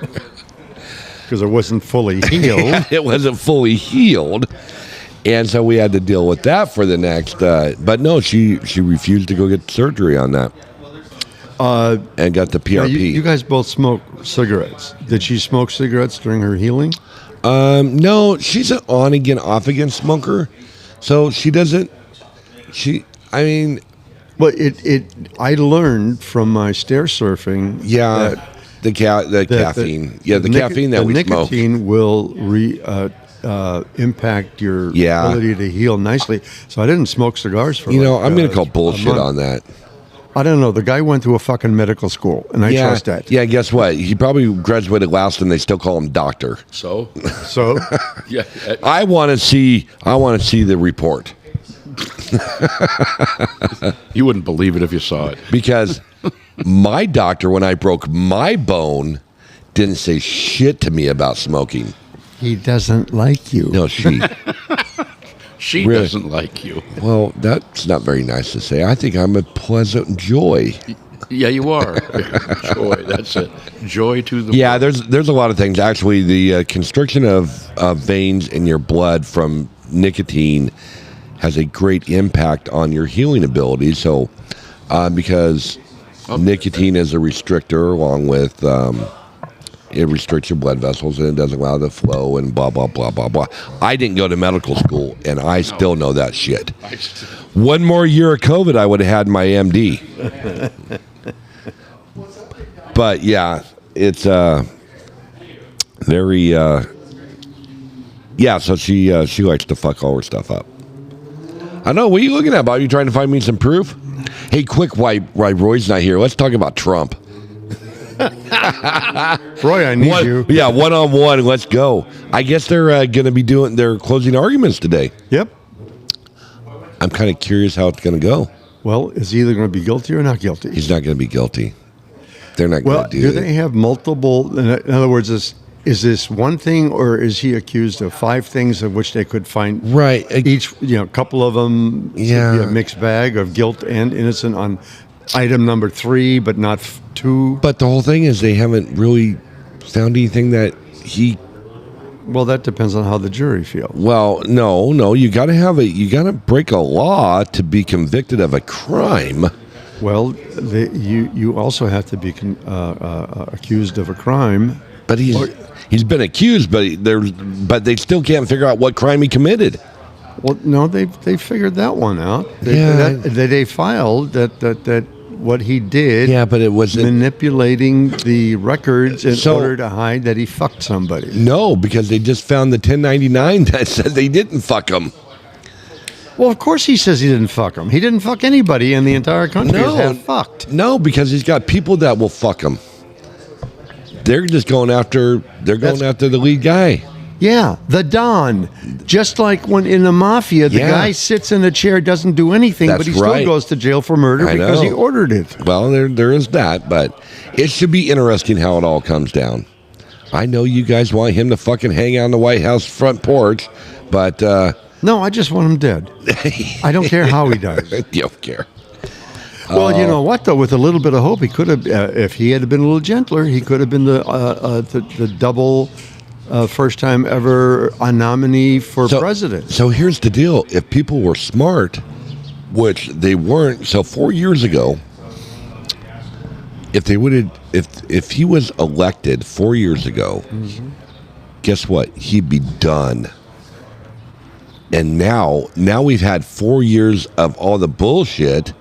Because it wasn't fully healed. It wasn't fully healed. And so we had to deal with that for the next, but no, she refused to go get surgery on that. And got the PRP. You guys both smoke cigarettes. Did she smoke cigarettes during her healing? No, she's an on again, off again smoker. So she doesn't, But I learned from my stair surfing. Yeah, the caffeine. The caffeine that we smoke. The nicotine will impact your ability to heal nicely. So I didn't smoke cigars for I'm going to call bullshit on that. I don't know. The guy went to a fucking medical school, and I trust that. Yeah, guess what? He probably graduated last, and they still call him doctor. So? Yeah. I want to see the report. You wouldn't believe it if you saw it. Because my doctor, when I broke my bone, didn't say shit to me about smoking. He doesn't like you. No, she. She really doesn't like you. Well, that's not very nice to say. I think I'm a pleasant joy. Yeah, you are. Joy, that's it. Joy to the world. There's a lot of things. Actually, the constriction of veins in your blood from nicotine has a great impact on your healing ability. So, because nicotine is a restrictor, along with it restricts your blood vessels and it doesn't allow the flow and blah, blah, blah, blah, blah. I didn't go to medical school, and I still know that shit. One more year of COVID, I would have had my MD. But, yeah, it's very... so she likes to fuck all her stuff up. I know. What are you looking at, Bob? You trying to find me some proof? Hey, quick, why Roy's not here? Let's talk about Trump. Roy, I need you. Yeah, one-on-one. Let's go. I guess they're going to be doing their closing arguments today. Yep. I'm kind of curious how it's going to go. Well, is he either going to be guilty or not guilty? He's not going to be guilty. They're not going to do it. Do they have multiple? In other words, is this one thing, or is he accused of 5 things of which they could find? Right. Each, a couple of them. Yeah. A mixed bag of guilt and innocent on item number 3, but not 2. But the whole thing is they haven't really found anything that he Well, that depends on how the jury feels. Well, no, you got to break a law to be convicted of a crime. Well, you also have to be accused of a crime. But he's been accused, but they still can't figure out what crime he committed. Well, no, they figured that one out. They filed that what he did. Yeah, but it was manipulating the records in order to hide that he fucked somebody. No, because they just found the 1099 that said they didn't fuck him. Well, of course he says he didn't fuck him. He didn't fuck anybody in the entire country. Have fucked. No, because he's got people that will fuck him. They're just going after. They're going after the lead guy. Yeah, the Don. Just like when in the mafia, the guy sits in a chair, doesn't do anything, but he still goes to jail for murder because he ordered it. Well, there is that, but it should be interesting how it all comes down. I know you guys want him to fucking hang out on the White House front porch, but no, I just want him dead. I don't care how he dies. You don't care. Well, you know what, though? With a little bit of hope, he could have, if he had been a little gentler, he could have been the double first time ever a nominee for president. So here's the deal. If people were smart, which they weren't, so 4 years ago, if he was elected 4 years ago, guess what? He'd be done. And now we've had 4 years of all the bullshit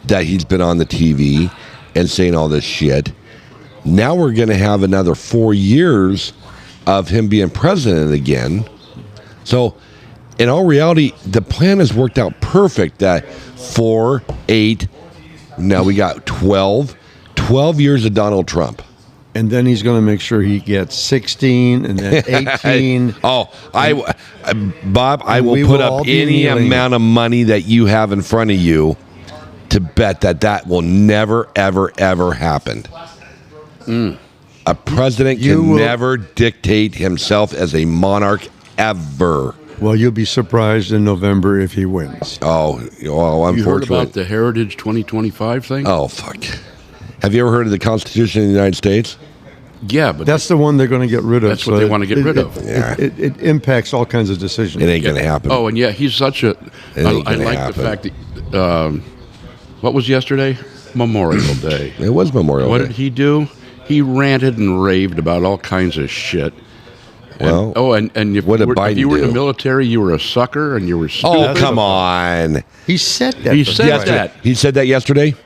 that he's been on the TV and saying all this shit. Now we're going to have another 4 years of him being president again. So in all reality, the plan has worked out perfect. That 4, 8, now we got 12 years of Donald Trump. And then he's going to make sure he gets 16 and then 18. Bob, I will put up any amount of money that you have in front of you to bet that will never, ever, ever happen. A president can never dictate himself as a monarch ever. Well, you'll be surprised in November if he wins. Oh, well, unfortunately. You heard about the Heritage 2025 thing? Oh, fuck. Have you ever heard of the Constitution of the United States? Yeah, but that's the one they're going to get rid of. That's what they want to get rid of. It impacts all kinds of decisions. It ain't going to happen. Oh, and yeah, he's such a. I like the fact that. What was yesterday? Memorial Day. It was Memorial Day. What did he do? He ranted and raved about all kinds of shit. Well, and if what did Biden if you were in the do? military, you were a sucker and you were stupid. Oh, come on. He said that. He said that. He said that yesterday?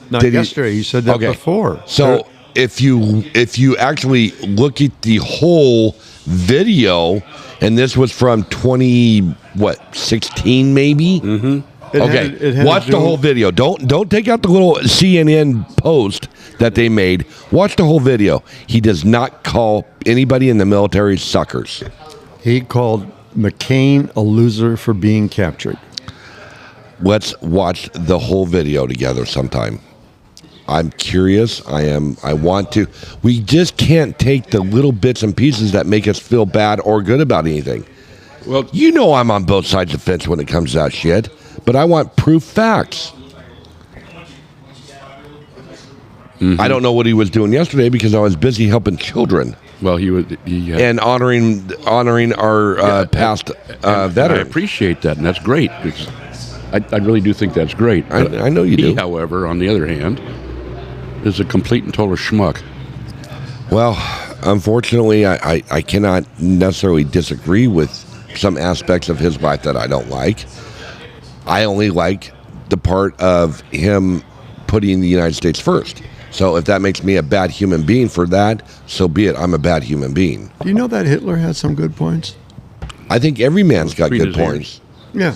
Not yesterday. He said that before. So if you actually look at the whole video, and this was from 16 maybe? Mm-hmm. Watch the whole video. Don't take out the little CNN post that they made. Watch the whole video. He does not call anybody in the military suckers. He called McCain a loser for being captured. Let's watch the whole video together sometime. I'm curious. I want to. We just can't take the little bits and pieces that make us feel bad or good about anything. Well, you know I'm on both sides of the fence when it comes to that shit, but I want proof facts. Mm-hmm. I don't know what he was doing yesterday because I was busy helping children. Well, he had, and honoring our past veterans. I appreciate that, and that's great. I really do think that's great. I know you do. He, however, on the other hand, is a complete and total schmuck. Well, unfortunately, I cannot necessarily disagree with some aspects of his life that I don't like. I only like the part of him putting the United States first. So if that makes me a bad human being for that, so be it. I'm a bad human being. Do you know that Hitler had some good points? I think every man's got good points. Yeah.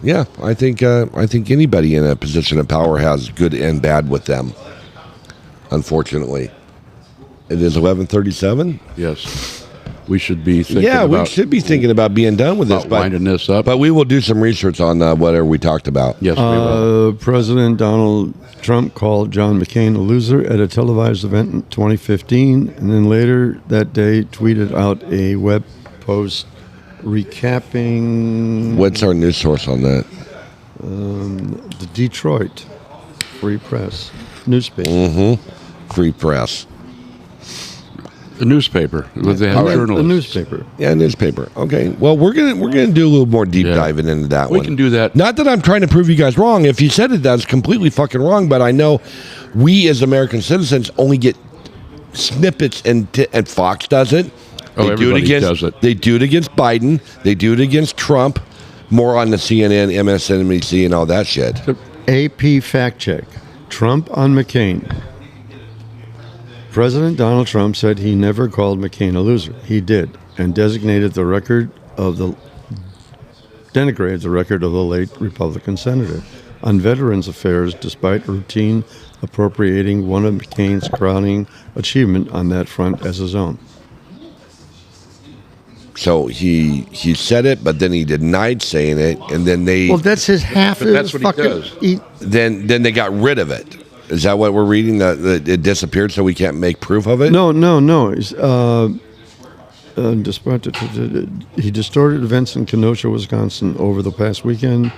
Yeah, I think anybody in a position of power has good and bad with them. Unfortunately, it is 11:37. Yes, we should be thinking. Yeah, we should be thinking about being done with this, winding this up. But we will do some research on whatever we talked about. Yes, we will. President Donald Trump called John McCain a loser at a televised event in 2015, and then later that day tweeted out a web post recapping. What's our news source on that? The Detroit Free Press newspaper. Mm-hmm. Free Press. The newspaper. They have journalists. The newspaper. Yeah, newspaper. Okay. Well, we're gonna do a little more deep diving into that one. We can do that. Not that I'm trying to prove you guys wrong. If you said it, that's completely fucking wrong. But I know we as American citizens only get snippets, and Fox does it. Everybody does it. They do it against Biden. They do it against Trump. More on the CNN, MSNBC, and all that shit. AP fact check. Trump on McCain. President Donald Trump said he never called McCain a loser. He did, and denigrated the record of the late Republican senator on Veterans Affairs, despite routine appropriating one of McCain's crowning achievement on that front as his own. So he said it, but then he denied saying it, and then they. Well, that's his half. But that's what he does. Then they got rid of it. Is that what we're reading? That it disappeared, so we can't make proof of it? No. He distorted events in Kenosha, Wisconsin over the past weekend,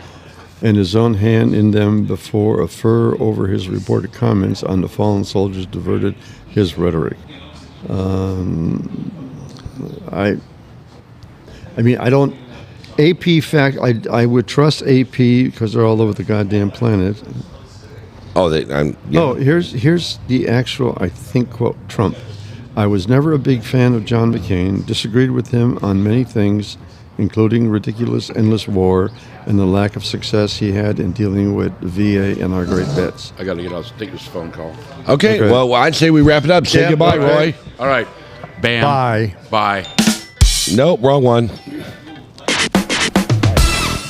and his own hand in them before a furor over his reported comments on the fallen soldiers diverted his rhetoric. I mean, I don't. AP fact. I would trust AP because they're all over the goddamn planet. Oh, here's the actual, I think, quote, Trump. I was never a big fan of John McCain, disagreed with him on many things, including ridiculous endless war and the lack of success he had in dealing with VA and our great vets. I got to take this phone call. Okay, well, I'd say we wrap it up. Say goodbye, Roy. All right. Bam. Bye. Nope, wrong one.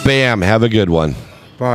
Bam. Have a good one. Bye.